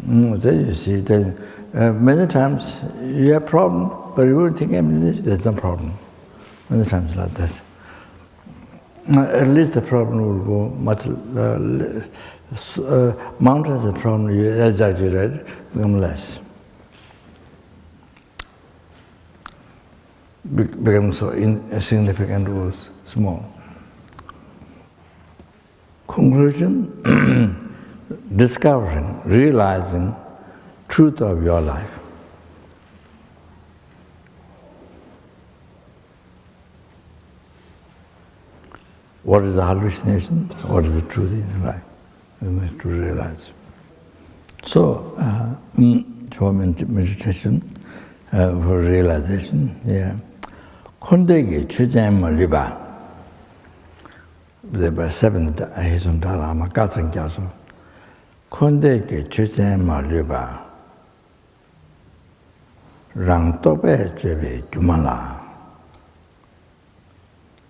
Then you see, then many times you have problem, but you won't think emptiness, there's no problem. Many times like that. At least the problem will go much mountains of problem you exaggerate, become less. Become so insignificant or small. Conclusion, discovering, realizing truth of your life. What is the hallucination? What is the truth in your life? You must to realize. So, for meditation, for realization, yeah. Kondegi chujayama liba. There were 7 Ahison Dalama Gatsang Gyaso. Kondegi chujayama liba. Rang tope chebe jumala.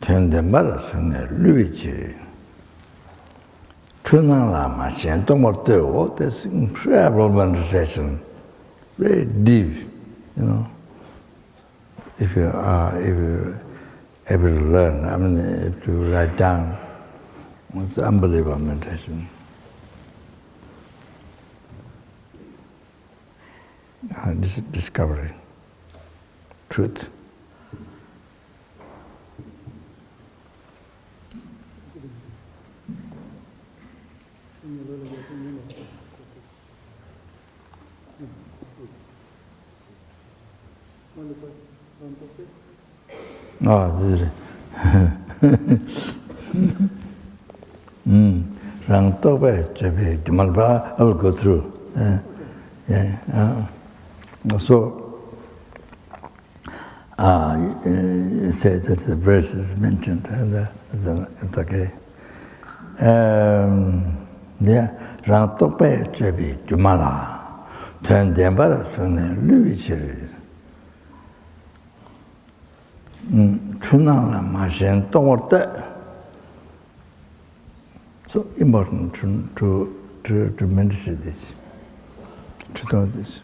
Tende mara sune luichi. Tunala ma shen tomo this incredible meditation. Very deep, you know. If you are able to learn, I mean, if you write down, it's unbelievable meditation. This is discovery, truth. Oh, this is Rang Tobe Chepe Jumalba, I will go through. So, you say that the verse is mentioned, it's okay. Rang Tobe Chepe Jumala, Turn Dembara Sune Luichiri. Chunala Mashen Tomote. So important to meditate this, to know this.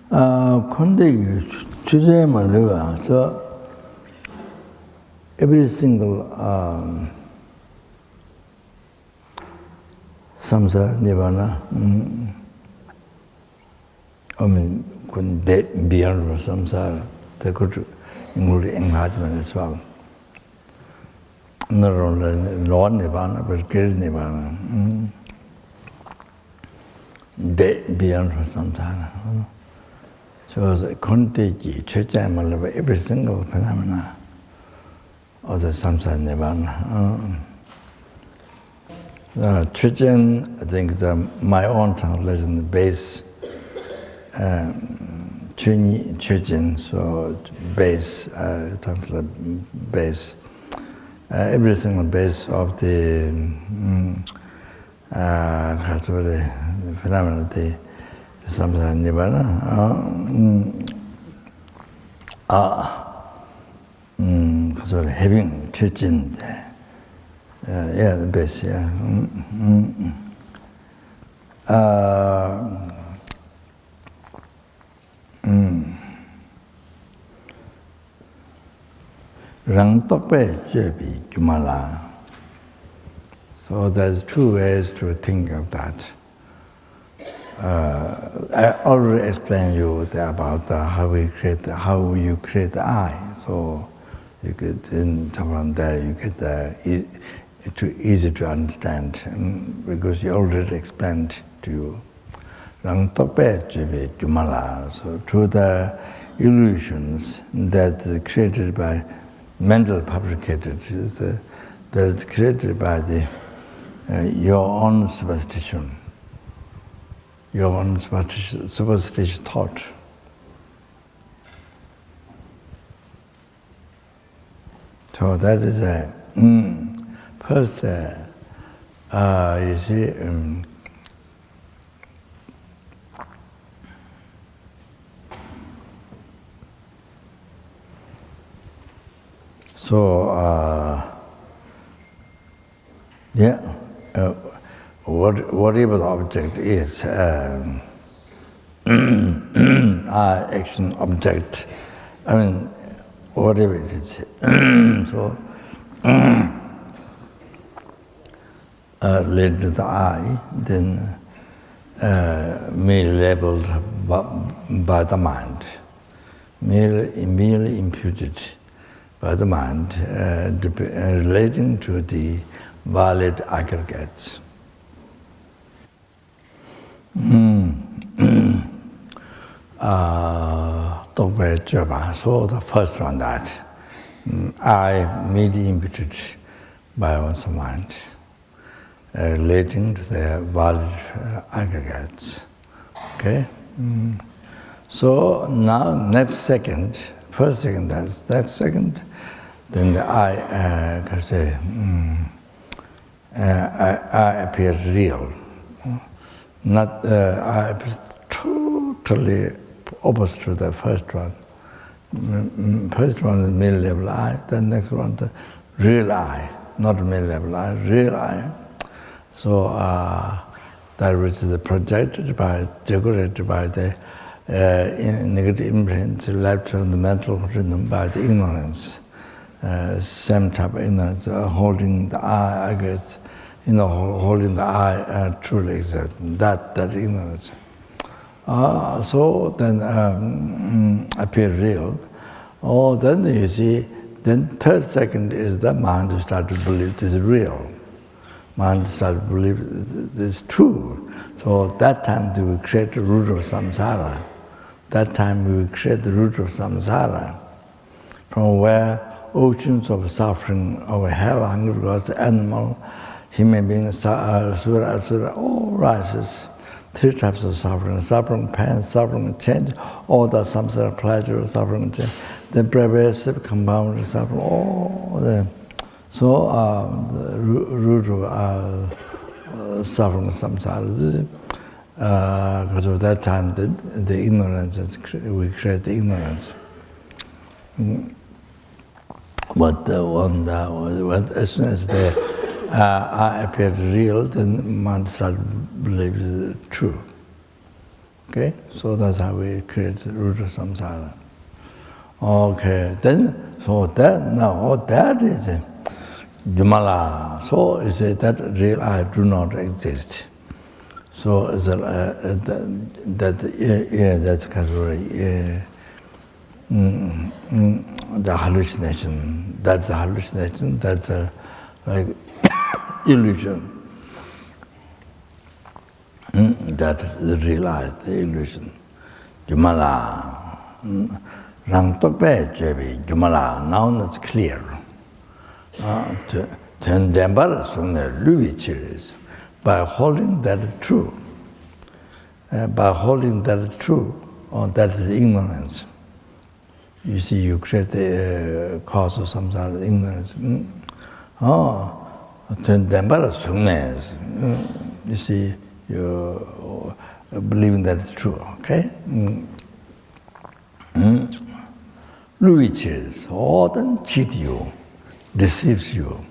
Kondegi Chujayama Liva, so every single samsara, nirvana, I mean, beyond samsara, they could include enlightenment as well. not only Lord Nibbana, but great Nibbana. Beyond samsara. So the Kunti Chichamalava, every single phenomena of the samsara Nibbana. Chichen, I think my own translation, the base, Chichen, so base, translate base. Every single base of the phenomena, the samsara nibbana, having Chichen, the base, Rang Tokpe Jebi Jumala. So there's two ways to think of that. I already explained you about how you create the I. So you get from there you get easy to understand because you already explained to you. Rang Tokpe Jebi Jumala. So through the illusions that are created by mental fabricated, that is created by your own superstition, your own superstitious thought. So that is first, you see, so, whatever the object is, action object, I mean, whatever it is. So, related to the I, then merely labeled by the mind, merely imputed by the mind, relating to the valid aggregates. So the first one that I merely imputed by one's mind, relating to the valid aggregates. Okay? So now next second, first second, that's next second, then the I can say, I appears real. Not I appears totally opposite to the first one. First one is middle level I, the next one the real I, not middle level I, real I. So that which is projected by, decorated by the negative imprint left on the mental rhythm by the ignorance. Same type of ignorance, holding the I guess, holding the I truly existent, that ignorance. So then appear real. Oh, then you see, then third second is the mind start to believe this is real. Mind start to believe this is true. So that time they will create the root of samsara. That time we will create the root of samsara, from where oceans of suffering, of hell, hunger, gods, animal, human being, sura, asura, all rises. Three types of suffering: suffering, pain, suffering, change, all the samsara, pleasure, suffering, change, the pervasive, compounded suffering, all the. So the root of suffering, samsara. Because of that time, the ignorance, we create the ignorance. But as soon as the I appeared real, then mind started to believe it's true. Okay, so that's how we create the root of samsara. Okay, then that is Jumala. So is that real I do not exist. So that's category. The hallucination. That's the hallucination. That's like illusion. That is realized, the illusion. Jumala, rang tokpe jebi, Jumala, now it's clear. By holding that true, or that is ignorance. You see, you create the cause of samsara, ignorance. You see, you believing that it's true, okay? Which often cheat you, deceives you,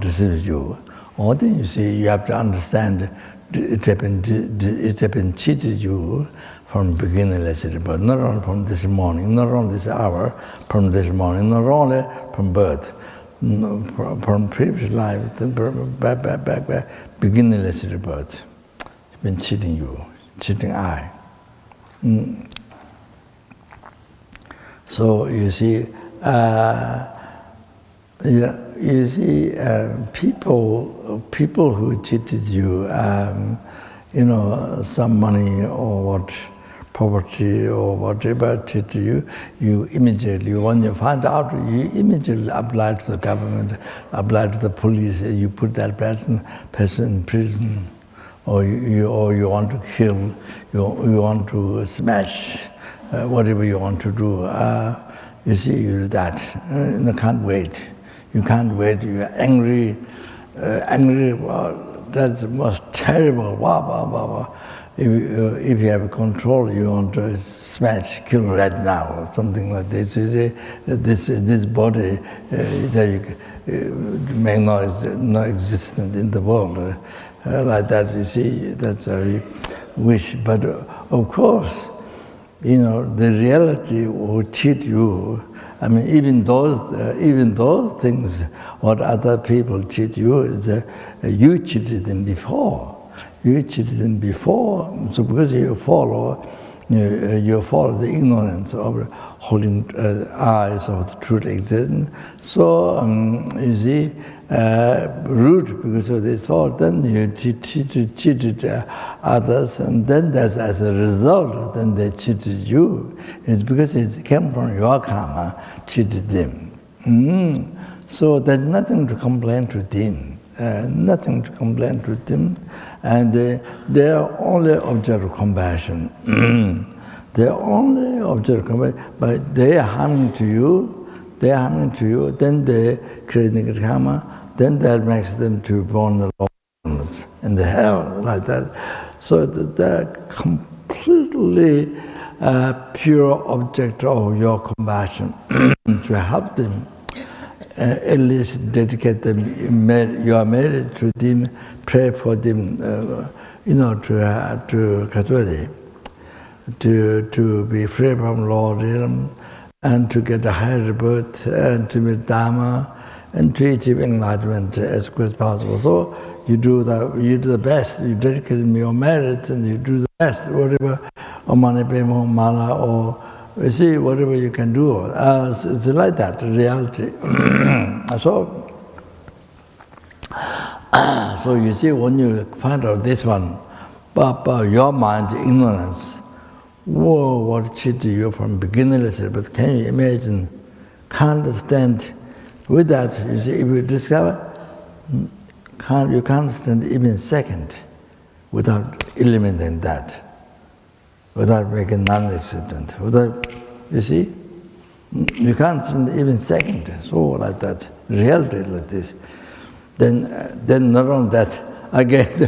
deceives you. Often you see, you have to understand it have been cheated you from beginningless, but not only from this morning, not only this hour, from this morning, not only from birth, from previous life, back, beginningless birth. It's been cheating you, cheating I. So you see, people who cheated you, some money or what, property or whatever cheated you, you immediately, when you find out, you immediately apply to the government, apply to the police, you put that person in prison, or you want to kill, you want to smash, whatever you want to do. You see, you do that. You can't wait. You can't wait. You're angry. Well, that's the most terrible. If you have control, you want to smash, kill right now, or something like this. You say this body that may not existent in the world, like that. You see, that's a wish. But of course, the reality will cheat you. I mean, even those things, what other people cheat you, is you cheated them before. You cheated them before, so because you follow the ignorance of holding eyes of the truth existence. So you see, root because of this thought, then you cheated others, and then as a result, then they cheated you. It's because it came from your karma, cheated them. So there's nothing to complain to them, nothing to complain to them, and they are only object of compassion. They are only object of compassion, but they are harming to you, then they create karma, then that makes them to born the Lord in the hell, like that. So they're completely pure object of your compassion. To help them, at least dedicate them, you are married to them, pray for them, to be free from Lord and to get a higher birth, and to meet Dharma, and to achieve enlightenment as quick as possible. So you do the best. You dedicate your merit, and you do the best, whatever, or mani padme, mala, or you see, whatever you can do. It's like that, reality. So you see, when you find out this one, your mind, ignorance, whoa, what cheated you from beginningless, but can you imagine, can't stand with that, you see, if you discover, you can't stand even a second without eliminating that, without making non-existent, you see, you can't stand even a second, so like that, reality like this. Then not only that, again in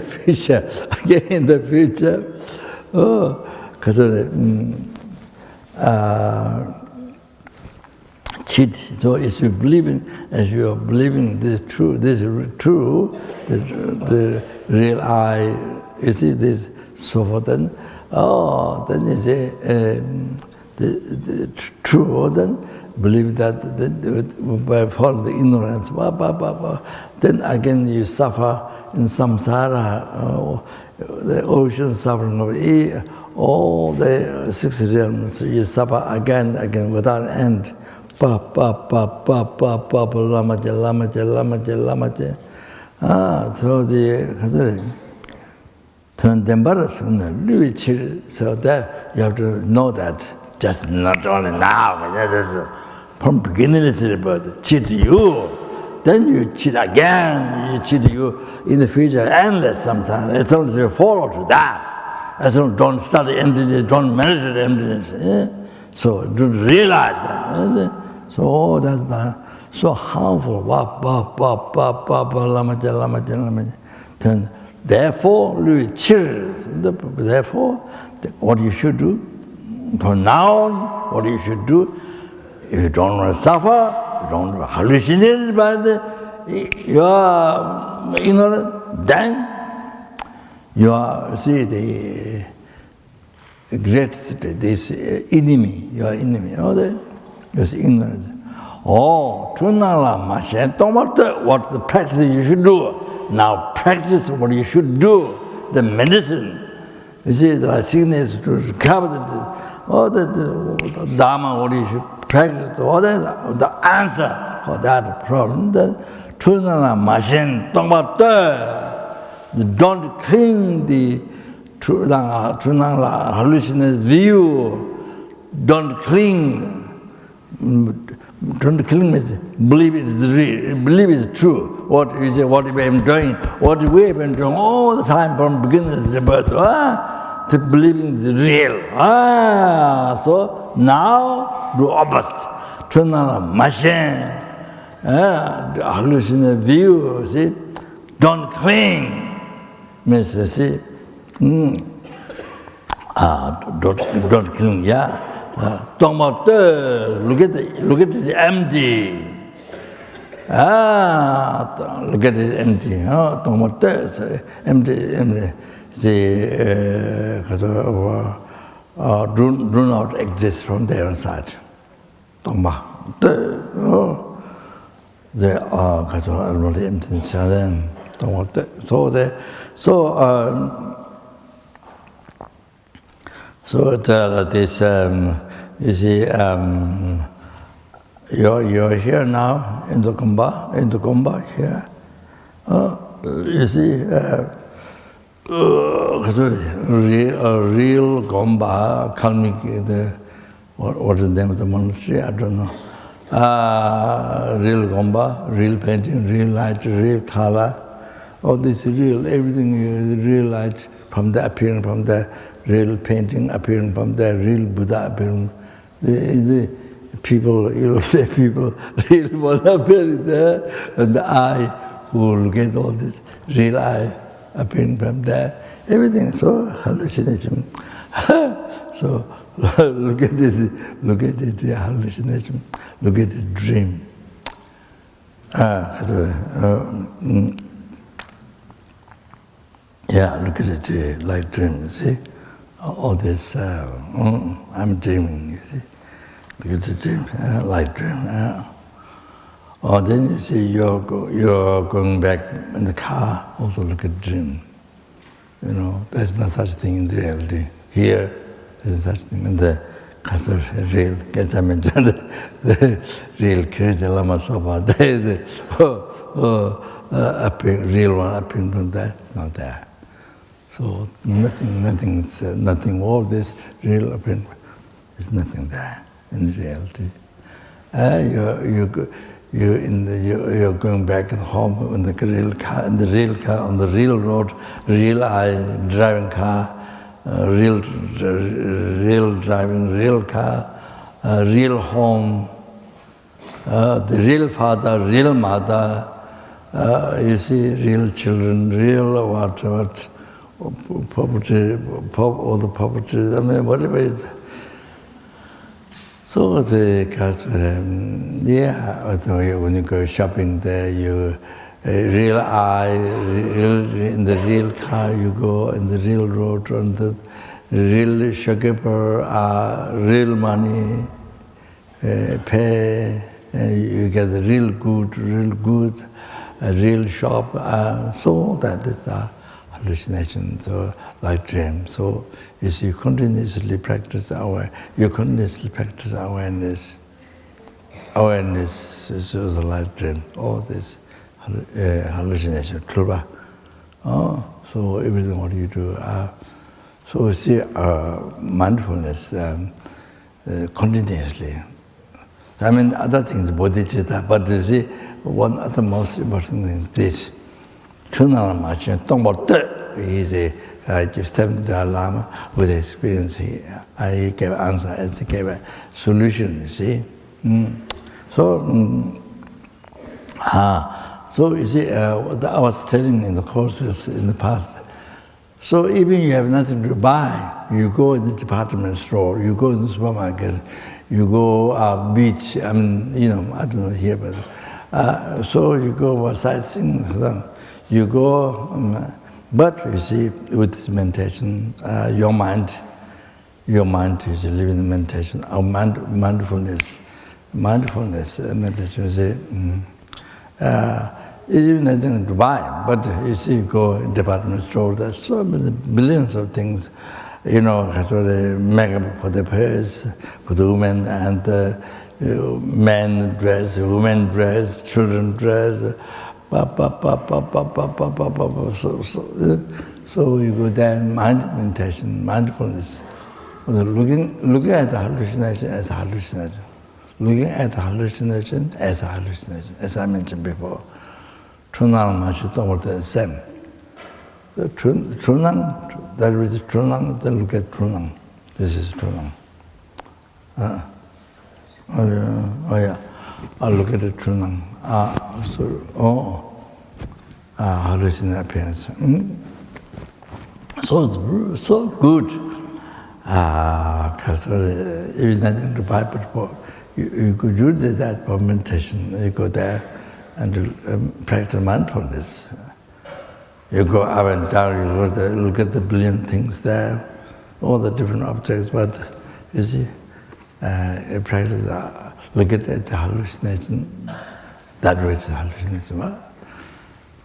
the future, cheat. So as you're believing this true, the real I, you see this, so forth, then you say, the true, then believe that, by following the ignorance, then again you suffer in samsara, the ocean suffering of all the 6 realms, you suffer again without end. pa pa pa pa pa pa pa lamaje lamaje lamaje lamaje. So the turn them so that you have to know that just not only now, from beginning to the birth, cheat you, then you cheat again, you cheat you in the future, endless sometimes. As long as you follow to that, as long as don't study emptiness, don't meditate emptiness, so don't realize that. So that's so harmful. Then, therefore, what you should do, from now on, what you should do, if you don't want to suffer, you don't want to hallucinate by your ignorance, then you are, see, the great, this enemy, your enemy, this ignorance. What the practice you should do. Now practice what you should do, the medicine. You see, the sickness to recover the Dharma, what you should practice, the answer for that problem. Don't cling the hallucinate view. Don't cling. Don't cling with believe it is real, believe it is true. What we have been doing, what we have been doing all the time from beginning to the birth, to believing is real. So now do opposite. Turn on a machine, the hallucinate view, see? Don't cling. Means, see? Don't cling, yeah. Look at it empty. Look at it empty. Empty. Do not exist from their inside. They are emptiness. So this, you see, you're here now in the Kumba here. You see, real Kumba, Kalmik, what is the name of the monastery? I don't know. Real Kumba, real painting, real light, real color. All this real, everything is real light from the appearance, from the real painting appearing from the real Buddha appearing. The people, people, real Buddha appearing there, and the eye who look at all this, real eye appearing from there. Everything so hallucination. So look at it, the hallucination. Look at the dream. Yeah, look at it like dream, see? All this, I'm dreaming, you see. Look at the dream, like dream. Or then you see you're going back in the car, also look at dream. You know, there's no such thing in the reality. Here, there's such thing in the real, the real Kirti Lama Sopa, there's the real one appearing from that, not there. So nothing. All this real appearance is nothing there in reality. You're going back home in the real car, on the real road, real eye, driving car, real driving, real car, real home, the real father, real mother. You see, real children, real what. Property, all the property, I mean, whatever it is. So the when you go shopping there, you real eye, in the real car you go, in the real road, on the real shopkeeper, real money, pay, you get the real good, a real shop, so that is hallucination, so like dream. So you see, you continuously practice awareness. awareness is also light dream. All this hallucination, tulpa. So everything what you do. So we see mindfulness continuously. I mean, other things, bodhicitta, but you see, one of the most important things is this. Chunala Machin, Tongbo Te, he just stepped into the Lama with experience. I gave answer and he gave a solution, you see. So you see, what I was telling in the courses in the past, so even you have nothing to buy, you go in the department store, you go in the supermarket, you go beach, I mean, you know, I don't know here, but so you go sightseeing, you go, but you see, with this meditation, your mind is living in meditation, our mindfulness meditation, you see, even nothing to buy, but you see, you go in department store, there's so many billions of things, you know, makeup for the pairs, for the women, and men dress, women dress, children dress, so you go there, meditation, mindfulness, looking at the hallucination as hallucination, looking at hallucination as hallucination, as I mentioned before. Chunang Machi Tongpo the same. Chunang, that is Chunang, then look at Chunang. This is Chunang. Oh yeah, I'll look at the Chunang. Hallucination appearance. So it's so good. Because even nothing to buy, but you could use that for meditation. You go there and practice mindfulness. You go up and down, you go there, look at the billion things there, all the different objects, but you see, you practice, look at the hallucination, that which is hallucination.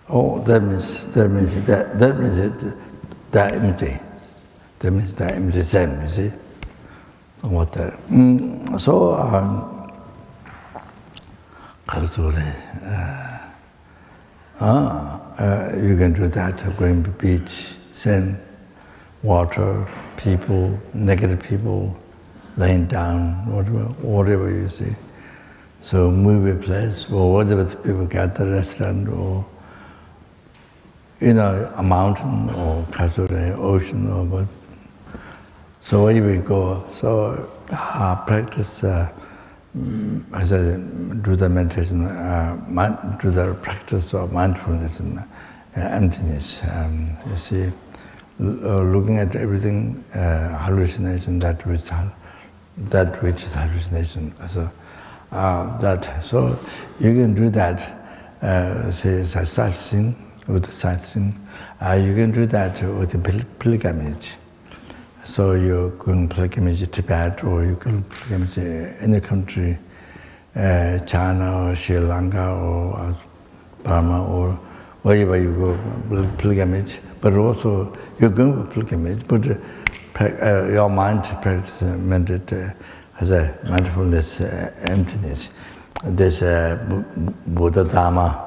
Oh, that means they're empty. That means they're empty, same, you see. What there. You can do that, going to the beach, sand, water, people, negative people, laying down, whatever you see. So movie place, or whatever the people gather, restaurant, or you know, a mountain, or ocean, or what. So where we go, so practice, as I do the meditation, do the practice of mindfulness and emptiness. You see, looking at everything, hallucination, that which is hallucination. So you can do that. Say sightseeing with sightseeing. You can do that with the pilgrimage. So you're going pilgrimage to Tibet, or you go pilgrimage to any country, China or Sri Lanka or Burma or wherever you go pilgrimage. But also you're going for pilgrimage, but your mind practice has a mindfulness, emptiness. There's Buddha Dharma,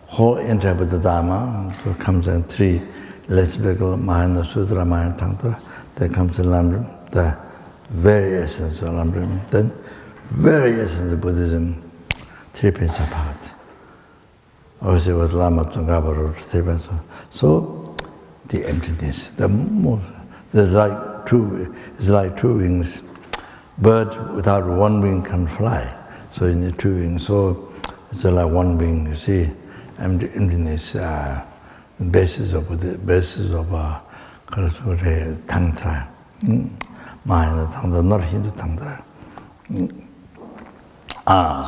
whole entire Buddha Dharma. So comes in three: Lesbical, Mahayana Sutra, Mahayana Tantra. There comes the Lamrim, the very essence of Lamrim. Then, very essence of Buddhism, 3 pins apart. Obviously, what Lama Tsongkhapa wrote, 3 pins. So, the emptiness, it's like two wings. Bird without one wing can fly. So you need 2 wings. So it's like one wing. You see, emptiness, basis of Tantra, Mahayana Tantra, not Hindu Tantra.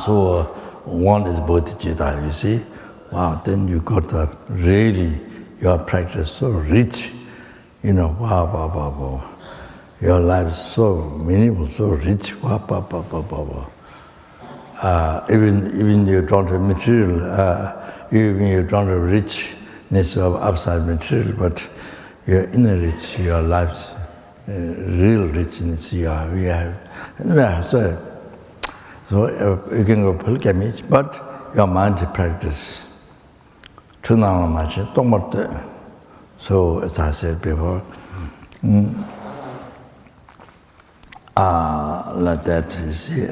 So one is bodhicitta, you see. Wow, then you got really, your practice so rich, you know, wow. Your life is so meaningful, so rich, wow. Even you don't have material, even you don't have richness of outside material, but your inner rich, your life's real richness you have. So So you can go pilgrimage, but your mind practice. So as I said before, like that, you see,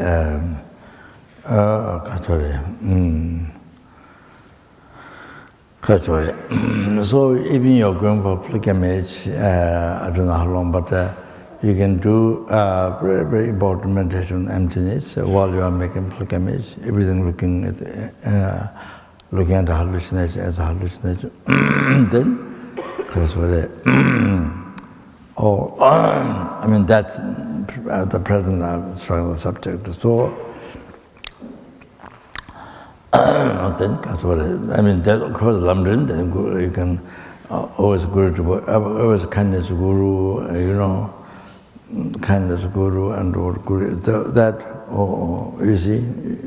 so even you're going for pilgrimage, I don't know how long, but you can do very, very important meditation on emptiness while you are making pilgrimage, everything looking at the hallucination as a hallucination. Then, I mean, that's at the present I'm trying the subject. So, then, I mean, that of course, Lamdrin, then you can always always kindness guru, kindness guru and or guru. That, you see,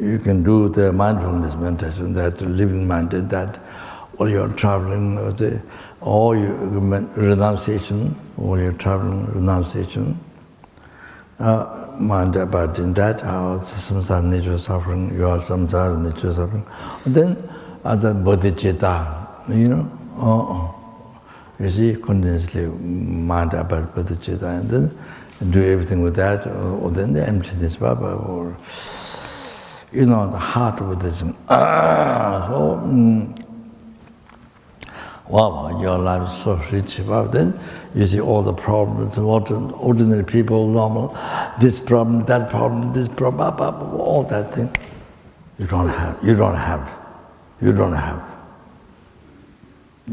you can do the mindfulness meditation, that living mind, that while you're traveling, or your renunciation, or your traveling renunciation, mind about in that, how samsara nature of suffering, you are samsara nature of suffering. Then, the bodhicitta, you see, continuously mind about bodhicitta, and then do everything with that, or then the emptiness, or, the heart Buddhism. Wow, your life is so rich. Well, then you see all the problems, ordinary people, normal, this problem, that problem, this problem, all that thing. You don't have.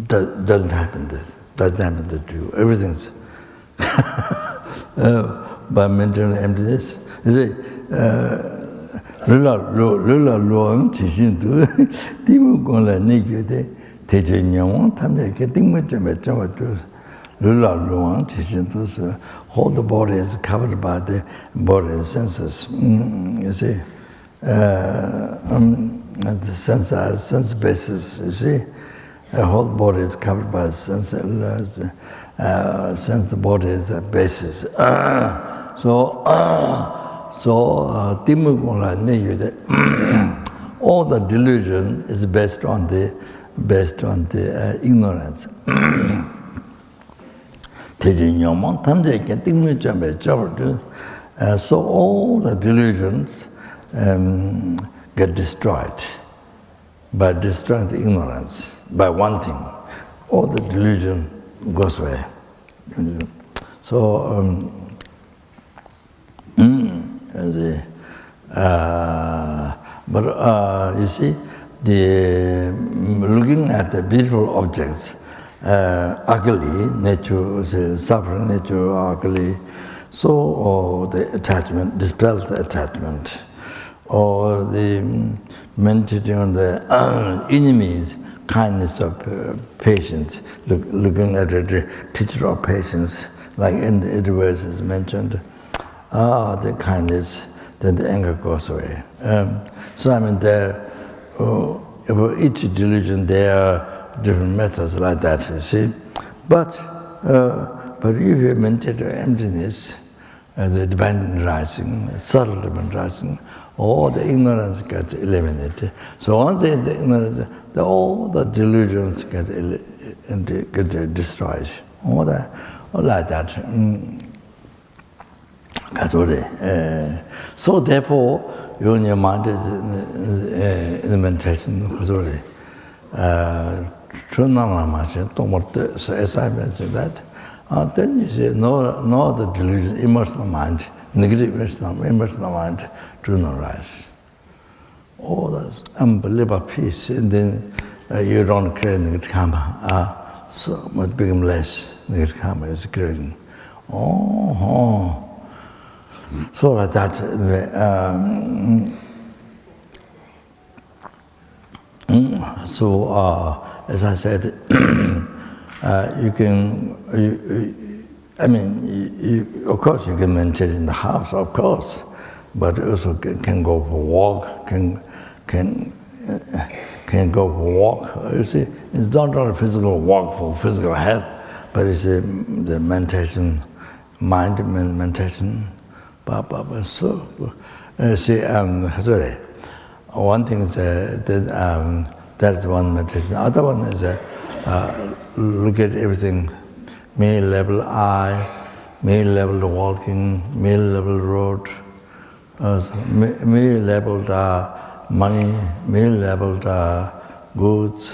Doesn't happen this. Doesn't happen to you. Everything's by mental emptiness. You see, lula luang chi shin tu timu gong la ne gyu de te je nyang tam de ke ting me chama tu lula luang chi shin tu all the body is covered by the body senses. You see, the sense basis. You see, the whole body is covered by sense. Sense the body is a basis. All the delusion is based on the ignorance. So all the delusions get destroyed by destroying the ignorance, by wanting. All the delusion goes away. So, but you see, looking at the beautiful objects, ugly nature, suffering nature, ugly, so the attachment dispels the attachment, or the meditating on the enemies, kindness of patience, looking at the teacher of patience, like in the verse is mentioned, the kindness, then the anger goes away. So I mean, for each delusion, there are different methods like that, you see. But if you meditate on emptiness, the divine rising, subtle divine rising, all the ignorance gets eliminated. So once the ignorance, all the delusions get destroyed. All like that. So therefore, when your mind is in meditation, so as I mentioned that, then you see no other delusion, emotional mind, negative emotional mind do not rise. All this unbelievable peace, and then you don't create negative karma. So much beginningless negative karma is creating. So like that. As I said, you can. Of course, you can meditate in the house, of course, but also can go for a walk. Can go for a walk. You see, it's not only physical walk for physical health, but it's the meditation, mind meditation. So Sorry. One thing is that's one meditation. Other one is look at everything, me level eye, me level walking, me level road, me level money, me level goods,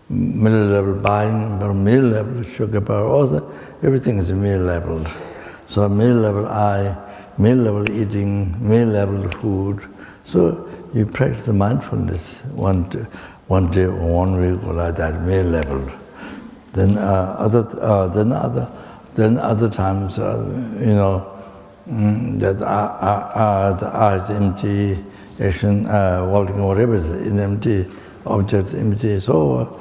me level buying, me level sugar power. Everything is me leveled. So me level eye, me level eating, me level food. So you practice the mindfulness one day, 1 week or like that, me level. Then other times, that the eye is empty, action, walking, whatever is empty, object empty. So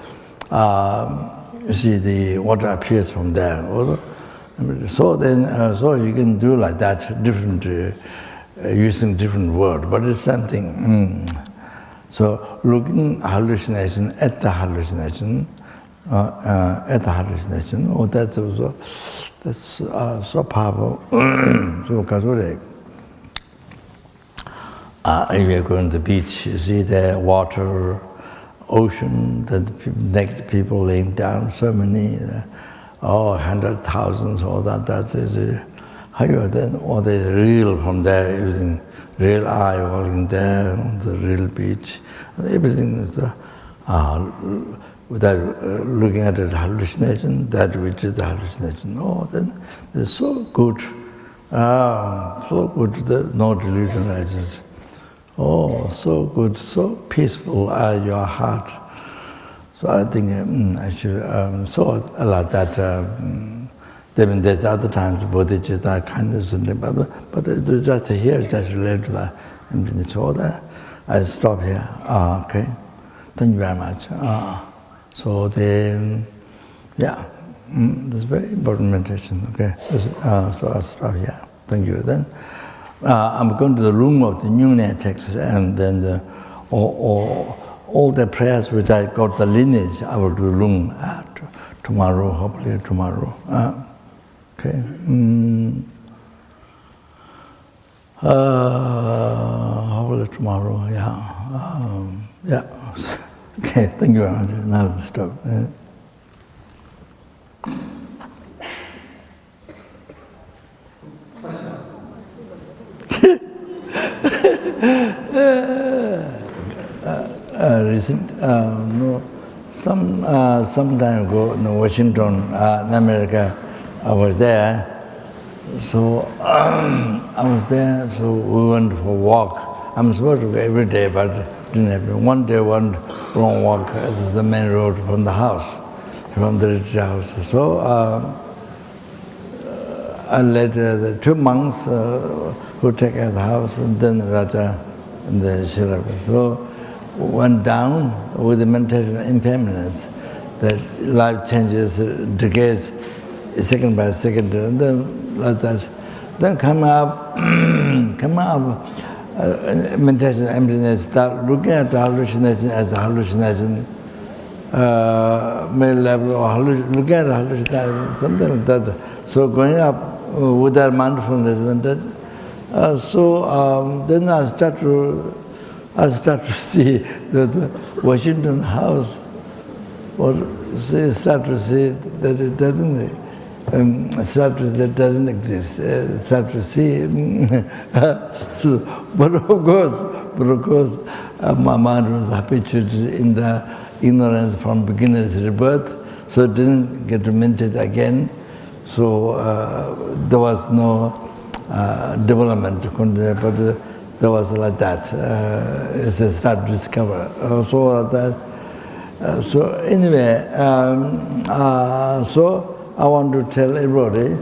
you see the water appears from there. So so you can do like that, different, using different word, but it's something. So looking hallucination at the hallucination, that's also so powerful. So Kazurek, if you're going to the beach, you see the water, ocean, the naked people laying down, so many, 100,000, all that is higher than all the real from there, everything, real eye walking there, the real beach, everything is without looking at the hallucination, that which is the hallucination. Then it's so good, no delusion arises. So good, so peaceful your heart. So I think I should so like that. Then there's other times bodhicitta, kindness, but just here, just related to that emptiness. All that. I stop here. Okay. Thank you very much. So this is very important meditation. Okay. So I'll stop here. Thank you. Then I'm going to the room of the New text, and then all the prayers which I got the lineage, I will do room tomorrow, hopefully tomorrow. Okay. Hopefully tomorrow, yeah. Okay, thank you very much. Now let's stop. Some time ago in Washington, in America, I was there. So I was there, so we went for a walk. I'm supposed to go every day, but it didn't happen. One day, one long walk to the main road from the house, from the retreat house. So I led the 2 monks who take care of the house, and then Raja and the Shirapa. So went down with the meditation impermanence, that life changes, decays second by second, and then like that. Then come up, meditation emptiness, start looking at the hallucination as a hallucination, male level, or looking at the hallucination, something like that. So going up with that mindfulness, then I start to see the Washington house, or start to see that it doesn't. Start to see that doesn't exist. Start to see, but of course, my mind was habituated in the ignorance from beginner's rebirth, so it didn't get to meditate again. So there was no development, but there was like that. It's a start to discover. So that. So anyway, so I want to tell everybody,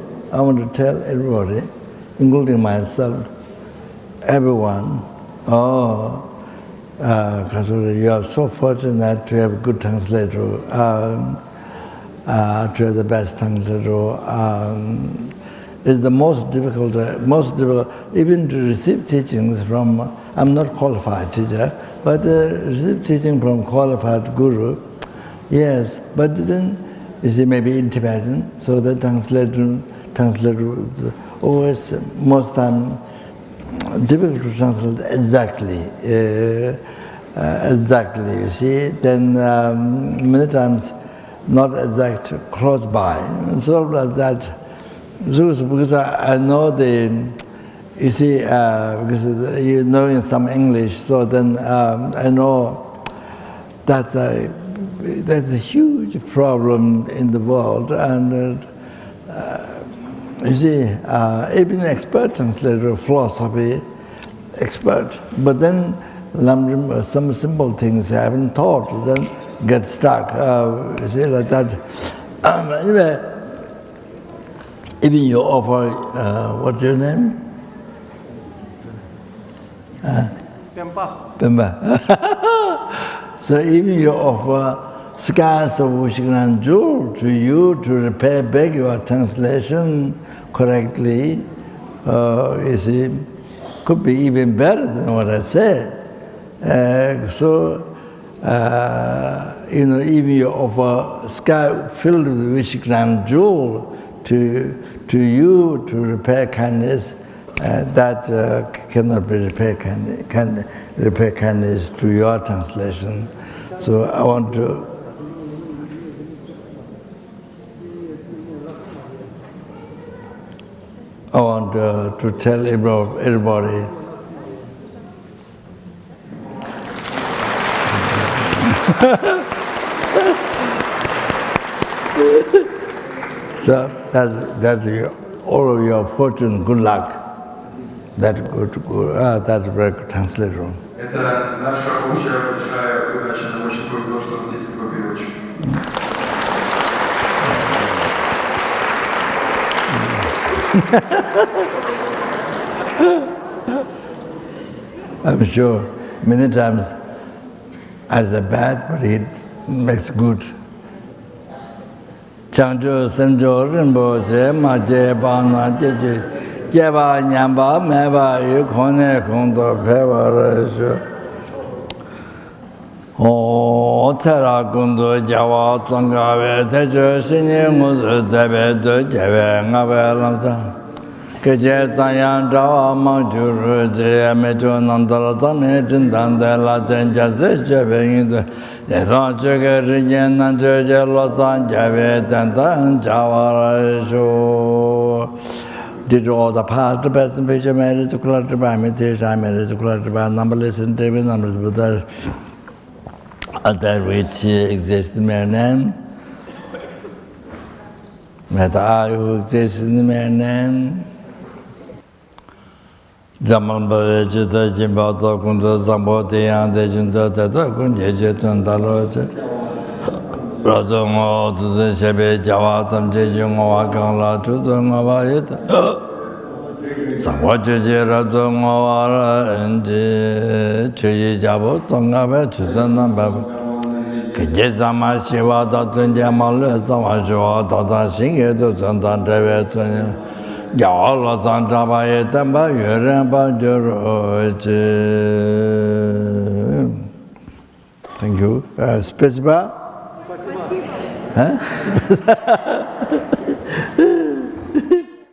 including myself, everyone, Kasuri, you are so fortunate to have a good translator, to have the best translator. It's the most difficult, even to receive teachings from, I'm not qualified teacher, but receive teaching from qualified guru, yes, but then, you see, maybe in Tibetan, so the translator always, most time, difficult to translate exactly. Exactly, you see. Then many times not exact close by. So like that. Because I know you see, because you know in some English, so then I know that there's a huge problem in the world, and you see, even expert translator of philosophy, expert, but then some simple things I haven't taught, then get stuck. You see, like that. Anyway, even you offer, what's your name? Pemba. So even you offer scars of Wishigran Jewel to you to repair back your translation correctly, you see, could be even better than what I said. Even you offer sky filled with Wishigran Jewel to you to repair kindness, that cannot be repair kindness to your translation. So I want to tell everybody. So that's all of your fortune, good luck. That's very good translation. Это наша общая большая удача. Нам очень повезло, что у нас есть такой переводчик. I'm sure many times as a bad, but it makes good. Changjo Sanjo Rinpoche Ma Jeba Na Jeje Jeba Nyamba Meba Yu Kone Kondo Peba Resho O Tera Kundo Jawa Tongawe Tejo Shinye Muzu Tebe Do Jebe Ngabe Lamsa Keje Tanyang Jawa Mangjuru Je Mejo Nandala Tame Jindande La Jenja Se Jebe Yindo did all the past, the best and picture married to collect by meditation, I married to collect by numberless and table numbers, but that which exists in my name, Meta who exists in my name. Zaman Bajita Jimbato Kundo Zambote and the Junta Kunje Tundaloche Radongo to the Shebe Javatam Jejungo Akala to the Mavayet Samoji Radongo and Chuji Jabo Tongabe to the number Kijama Shiva Datun Jamal Samashiva Tata Shinge to Tantan Trevet. Yalla Santa Bayetamba, Yurampa Joroche. Thank you. Special? Huh?